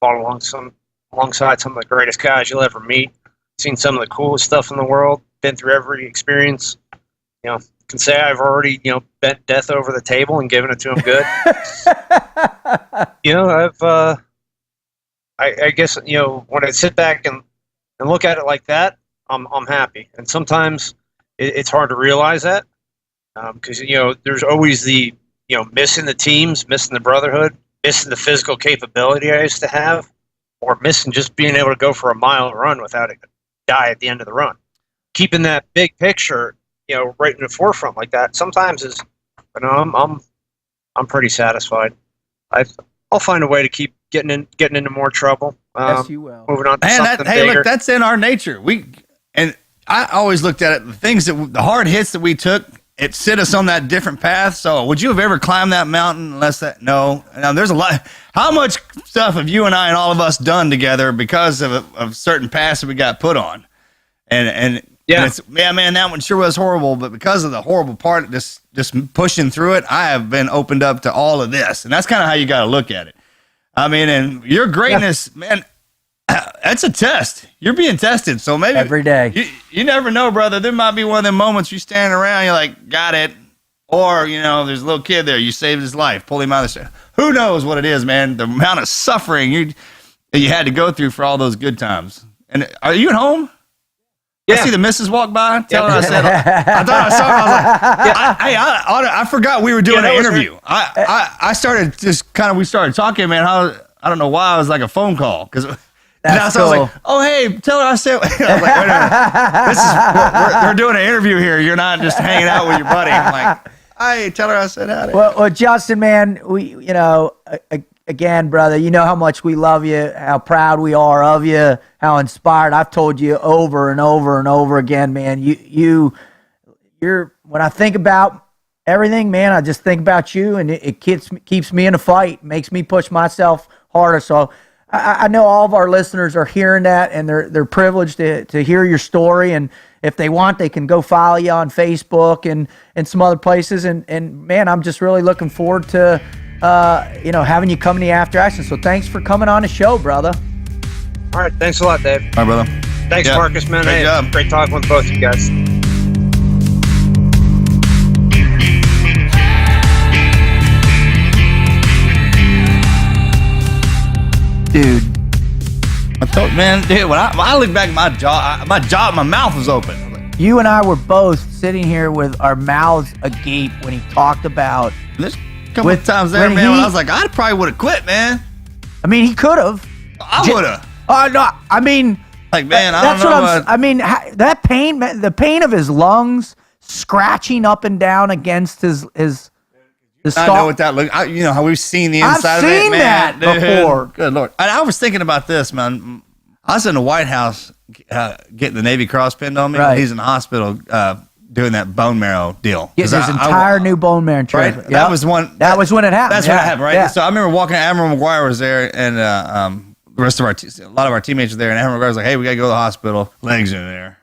fought alongside some of the greatest guys you'll ever meet, seen some of the coolest stuff in the world, been through every experience. Can say I've already, bent death over the table and given it to him good. I guess, when I sit back and look at it like that, I'm happy. And sometimes it's hard to realize that because, there's always the, missing the teams, missing the brotherhood, missing the physical capability I used to have, or missing just being able to go for a mile run without a die at the end of the run. Keeping that big picture, right in the forefront like that sometimes is, I'm pretty satisfied. I'll find a way to keep getting into more trouble. Yes, you will. Moving on to something bigger. Look, that's in our nature. I always looked at it. The hard hits that we took, it set us on that different path. So, would you have ever climbed that mountain unless that? No. Now, there's a lot. How much stuff have you and I and all of us done together because of certain paths that we got put on? And man, that one sure was horrible. But because of the horrible part, just pushing through it, I have been opened up to all of this, and that's kind of how you got to look at it. And your greatness, man, that's a test. You're being tested. So maybe Every day. You never know, brother. There might be one of them moments you standing around, you're like, got it. Or, there's a little kid there. You saved his life. Pull him out of the street. Who knows what it is, man? The amount of suffering you had to go through for all those good times. And are you at home? Yeah. I see the missus walk by. Tell her I said, I thought I saw her. I was like, I forgot we were doing an interview. I started we started talking, man. I don't know why. It was like a phone call. Because I was like, oh, hey, tell her I said, I was like, wait a minute. We're doing an interview here. You're not just hanging out with your buddy. I'm like, hey, tell her I said howdy. Well, Justin, man, again, brother, you know how much we love you, how proud we are of you, how inspired. I've told you over and over and over again, man. You're when I think about everything, man, I just think about you, and it keeps me in a fight, makes me push myself harder. So I know all of our listeners are hearing that, and they're privileged to hear your story. And if they want, they can go follow you on Facebook and some other places. And man, I'm just really looking forward to having you come in the After Action. So thanks for coming on the show, brother. All right, thanks a lot, Dave. All right, brother. Thanks, Marcus, man. Great job. Great talking with both of you guys. Dude. I thought, man, dude, when I look back at my mouth was open. You and I were both sitting here with our mouths agape when he talked about. There's a couple of times there, man, when I was like, I probably would have quit, man. I mean, he could have. I would have. No, I mean, like, man, I that's don't know. what I mean, that pain, the pain of his lungs scratching up and down against his I know what that looks. How we've seen the inside I've of it, seen man. that before. Good Lord. And I was thinking about this, man. I was in the White House getting the Navy Cross pinned on me. Right. He's in the hospital doing that bone marrow deal. Getting his entire new bone marrow transplant. Right? That was one. That was when it happened. That's when it happened, right? Yeah. So I remember walking. Admiral McGuire was there, and the rest of a lot of our teammates were there. And Admiral McGuire was like, "Hey, we got to go to the hospital. Legs in there."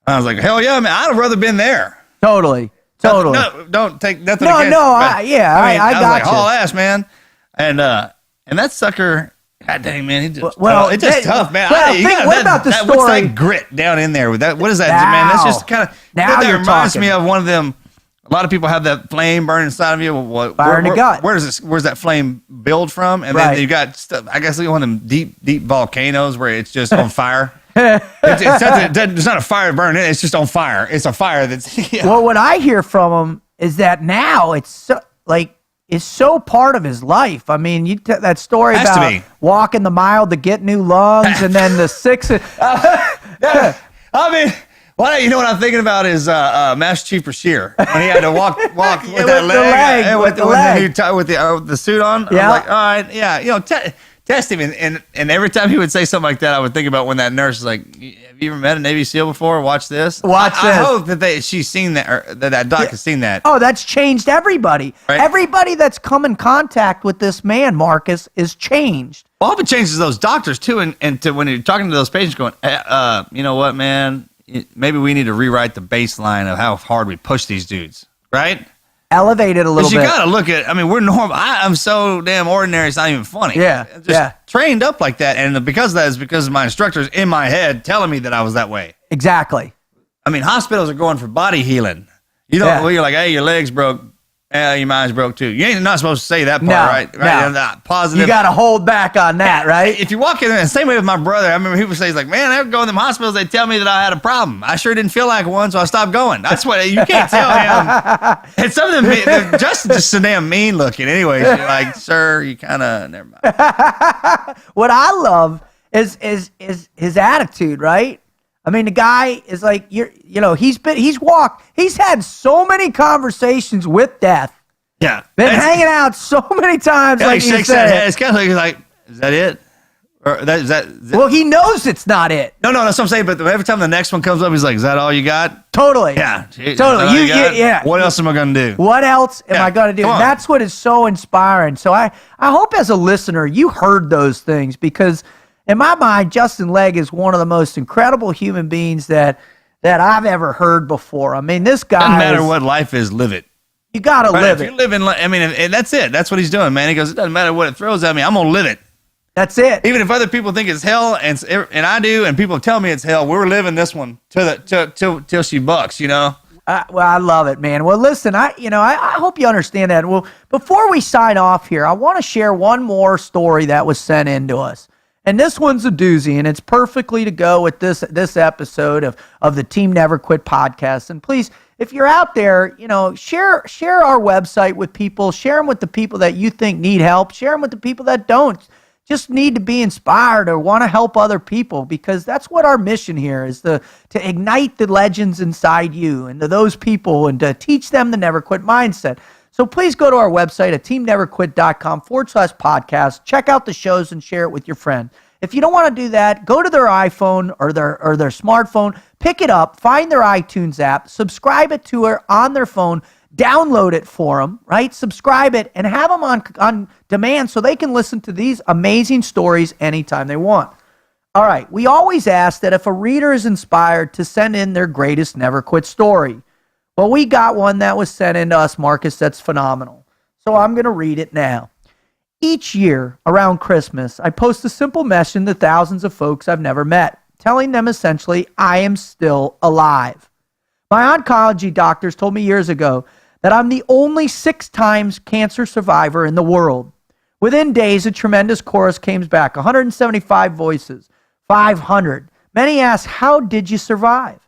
And I was like, "Hell yeah, man! I'd have rather been there." Totally. No, don't take nothing. No, against, no, I got was like, you. haul ass, man. And that sucker, god dang, man, it's just tough, man. What about the story? What's that grit down in there? What is that, man? That's just kind of. Now that you're reminds talking. me of one of them. A lot of people have that flame burning inside of you. Fire in the gut. Where's that flame build from? And then you got stuff. I guess one of them deep volcanoes where it's just on fire. It's not a fire burning. It's just on fire. It's a fire that's. Yeah. Well, what I hear from him is that now it's so part of his life. I mean, that story about walking the mile to get new lungs, and then the 6. I mean. Well, you know what I'm thinking about is Master Chief Bashir when he had to walk with that leg, with the suit on. Yeah. I'm like, all right, yeah, test him, and every time he would say something like that, I would think about when that nurse is like, "Have you ever met a Navy SEAL before? Watch this." I hope that she's seen that, or that doc has seen that. Oh, that's changed everybody. Right? Everybody that's come in contact with this man, Marcus, is changed. Well, I hope it changes those doctors too, and to when you're talking to those patients, going, you know what, man. Maybe we need to rewrite the baseline of how hard we push these dudes, right? Elevate it a little bit. You got to look at, we're normal. I'm so damn ordinary, it's not even funny. Yeah. Just trained up like that. And because of that is because of my instructors in my head telling me that I was that way. Exactly. Hospitals are going for body healing. You don't, well, you're like, hey, your leg's broke. Your mind's broke too. You ain't not supposed to say that part, right? No. Positive. You got to hold back on that, right? If you walk in there, the same way with my brother, I remember he would say, he's like, man, I would go in them hospitals, they tell me that I had a problem. I sure didn't feel like one, so I stopped going. That's what, you can't tell him. And some of them, Justin's just so damn mean looking. Anyways, you're like, sir, you kind of, never mind. What I love is his attitude, right? I mean, the guy is like, he's had so many conversations with death. Yeah. Been hanging out so many times, like he you shakes said. that head. It's kind of like, is that it? Or is that well, he knows it's not it. No, that's what I'm saying. But every time the next one comes up, he's like, is that all you got? Totally. Yeah. Totally. Yeah. What else am I going to do? What else am I going to do? And that's what is so inspiring. So I hope as a listener, you heard those things, because in my mind, Justin Legg is one of the most incredible human beings that I've ever heard before. I mean, this guy. Doesn't matter what life is, live it. You got to live it. If you're living, and that's it. That's what he's doing, man. He goes, it doesn't matter what it throws at me. I'm going to live it. That's it. Even if other people think it's hell, and I do, and people tell me it's hell, we're living this one till she bucks, you know? Well, I love it, man. Well, listen, I hope you understand that. Well, before we sign off here, I want to share one more story that was sent in to us. And this one's a doozy, and it's perfectly to go with this episode of the Team Never Quit podcast. And please, if you're out there, share our website with people. Share them with the people that you think need help. Share them with the people that don't. Just need to be inspired or want to help other people, because that's what our mission here is, to ignite the legends inside you and to those people and to teach them the never quit mindset. So please go to our website at teamneverquit.com/podcast. Check out the shows and share it with your friend. If you don't want to do that, go to their iPhone or their smartphone, pick it up, find their iTunes app, subscribe it to her on their phone, download it for them, right? Subscribe it and have them on demand so they can listen to these amazing stories anytime they want. All right, we always ask that if a reader is inspired to send in their greatest never quit story. Well, we got one that was sent in to us, Marcus, that's phenomenal. So I'm going to read it now. Each year around Christmas, I post a simple message to thousands of folks I've never met, telling them essentially, I am still alive. My oncology doctors told me years ago that I'm the only 6 times cancer survivor in the world. Within days, a tremendous chorus came back, 175 voices, 500. Many ask, how did you survive?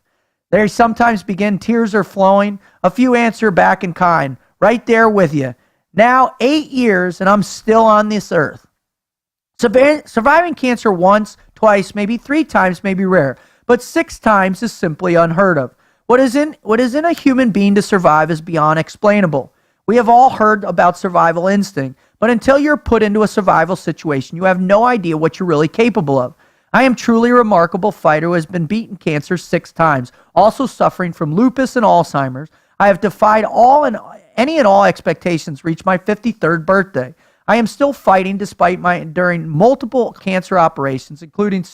They sometimes begin, tears are flowing. A few answer back in kind, right there with you. Now 8 years and I'm still on this earth. Surviving cancer once, twice, maybe 3 times may be rare, but 6 times is simply unheard of. What is in a human being to survive is beyond explainable. We have all heard about survival instinct, but until you're put into a survival situation, you have no idea what you're really capable of. I am truly a remarkable fighter who has been beaten cancer 6 times, also suffering from lupus and Alzheimer's. I have defied any and all expectations, reached my 53rd birthday. I am still fighting despite during multiple cancer operations, including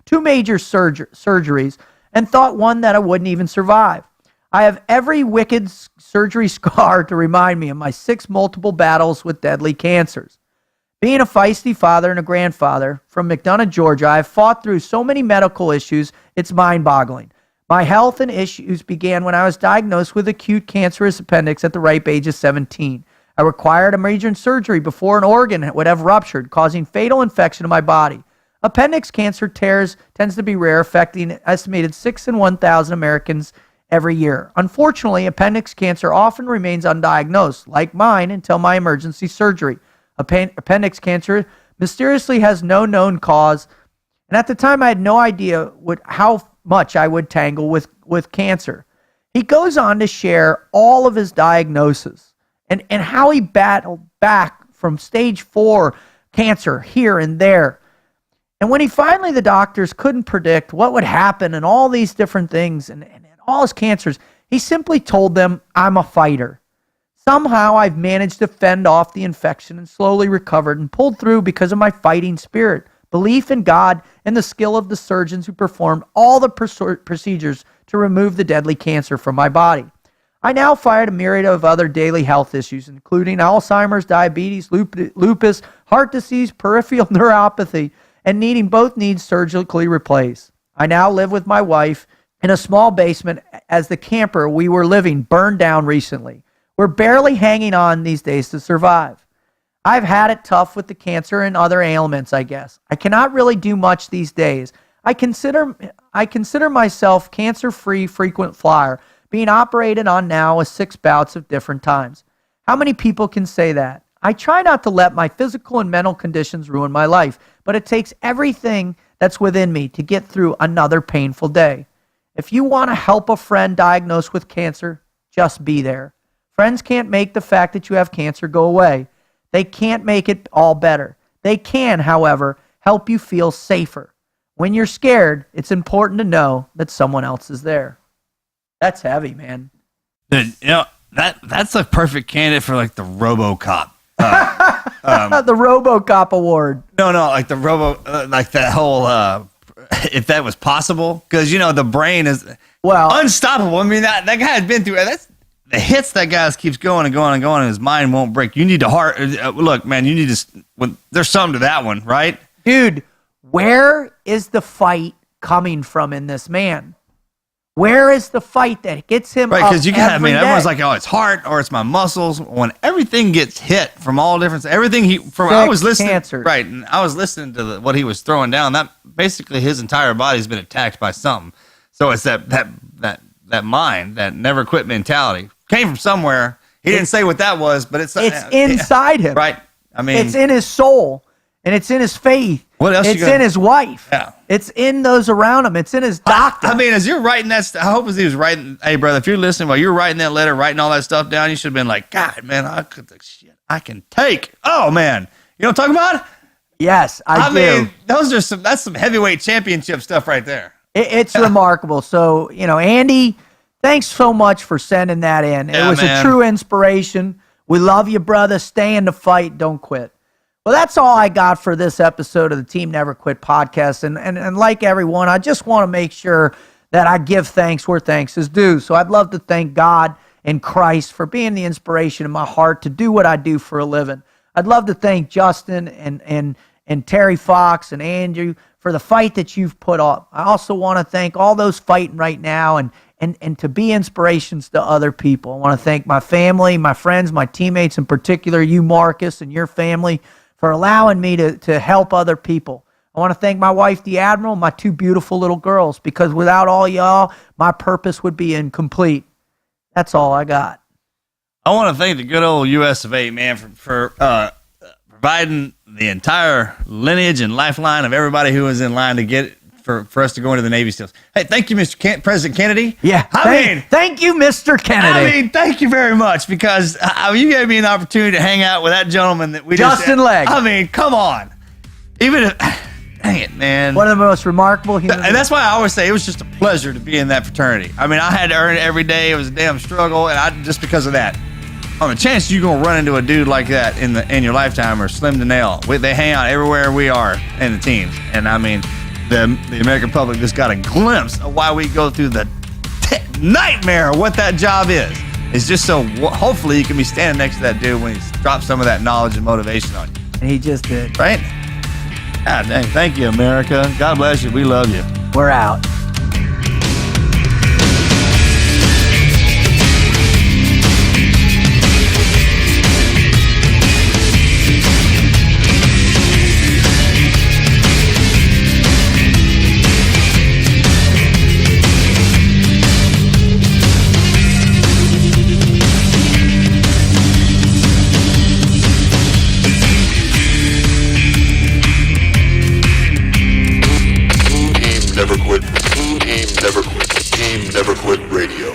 2 major surgeries, and thought one that I wouldn't even survive. I have every wicked surgery scar to remind me of my 6 multiple battles with deadly cancers. Being a feisty father and a grandfather from McDonough, Georgia, I have fought through so many medical issues, it's mind-boggling. My health and issues began when I was diagnosed with acute cancerous appendix at the ripe age of 17. I required a major surgery before an organ would have ruptured, causing fatal infection to my body. Appendix cancer tends to be rare, affecting an estimated 6 in 1,000 Americans every year. Unfortunately, appendix cancer often remains undiagnosed, like mine, until my emergency surgery. Appendix cancer mysteriously has no known cause, and at the time I had no idea how much I would tangle with cancer. He goes on to share all of his diagnosis and how he battled back from stage 4 cancer here and there. And when the doctors couldn't predict what would happen and all these different things and all his cancers, he simply told them, I'm a fighter. Somehow I've managed to fend off the infection and slowly recovered and pulled through because of my fighting spirit, belief in God, and the skill of the surgeons who performed all the procedures to remove the deadly cancer from my body. I now fight a myriad of other daily health issues, including Alzheimer's, diabetes, lupus, heart disease, peripheral neuropathy, and needing both needs surgically replaced. I now live with my wife in a small basement as the camper we were living burned down recently. We're barely hanging on these days to survive. I've had it tough with the cancer and other ailments, I guess. I cannot really do much these days. I consider myself cancer-free frequent flyer, being operated on now with 6 bouts of different times. How many people can say that? I try not to let my physical and mental conditions ruin my life, but it takes everything that's within me to get through another painful day. If you want to help a friend diagnosed with cancer, just be there. Friends can't make the fact that you have cancer go away. They can't make it all better. They can, however, help you feel safer. When you're scared, it's important to know that someone else is there. That's heavy, man. Dude, that's a perfect candidate for like the RoboCop. The RoboCop award. No, like the like that whole, if that was possible, because the brain is unstoppable. I mean, that guy has been through the hits. That guy keeps going and going and going, and his mind won't break. You need to look, man. You need to. There's something to that one, right? Dude, where is the fight coming from in this man? Where is the fight that gets him Right, up because you got, I every mean, everyone's day? like, oh, it's heart or it's my muscles. When everything gets hit from all different, everything I Sick was listening, cancers. right, and I was listening to what he was throwing down. That basically his entire body's been attacked by something. So it's that mind, that never quit mentality came from somewhere. He didn't say what that was, but it's inside him. right. I mean, It's in his soul, and it's in his faith. What else It's you got? in his wife. Yeah. It's in those around him. It's in his doctor. I mean, as you're writing that, I hope as he was writing, hey, brother, if you're listening while you're writing that letter, writing all that stuff down, you should have been like, God, man, I can take. Oh, man. You know what I'm talking about? Yes, I do. mean, that's some heavyweight championship stuff right there. It's remarkable. So, Andy, thanks so much for sending that in. It Yeah, was man. a true inspiration. We love you, brother. Stay in the fight. Don't quit. Well, that's all I got for this episode of the Team Never Quit podcast. And like everyone, I just want to make sure that I give thanks where thanks is due. So I'd love to thank God and Christ for being the inspiration in my heart to do what I do for a living. I'd love to thank Justin and Terry Fox and Andrew for the fight that you've put up. I also want to thank all those fighting right now and to be inspirations to other people. I want to thank my family, my friends, my teammates, in particular you, Marcus, and your family for allowing me to help other people. I want to thank my wife, the Admiral, my two beautiful little girls, because without all y'all, my purpose would be incomplete. That's all I got. I want to thank the good old US of A, man, for providing the entire lineage and lifeline of everybody who was in line to get for us to go into the Navy SEALs. Hey, thank you, Mr. President Kennedy. Yeah, thank you, Mr. Kennedy. Thank you very much, because you gave me an opportunity to hang out with that gentleman that we Justin Legg. Come on. Even if, dang it, man. One of the most remarkable human And that's why I always say it was just a pleasure to be in that fraternity. I mean, I had to earn it every day. It was a damn struggle, and just because of that. On the chance you're gonna run into a dude like that in your lifetime or slim to nail. They hang out everywhere we are in the teams, and I mean, the American public just got a glimpse of why we go through the nightmare of what that job is. It's just so hopefully you can be standing next to that dude when he drops some of that knowledge and motivation on you. And he just did. Right? God dang, thank you, America. God bless you. We love you. We're out. Never quit. Team Never Quit. Team Never Quit Radio.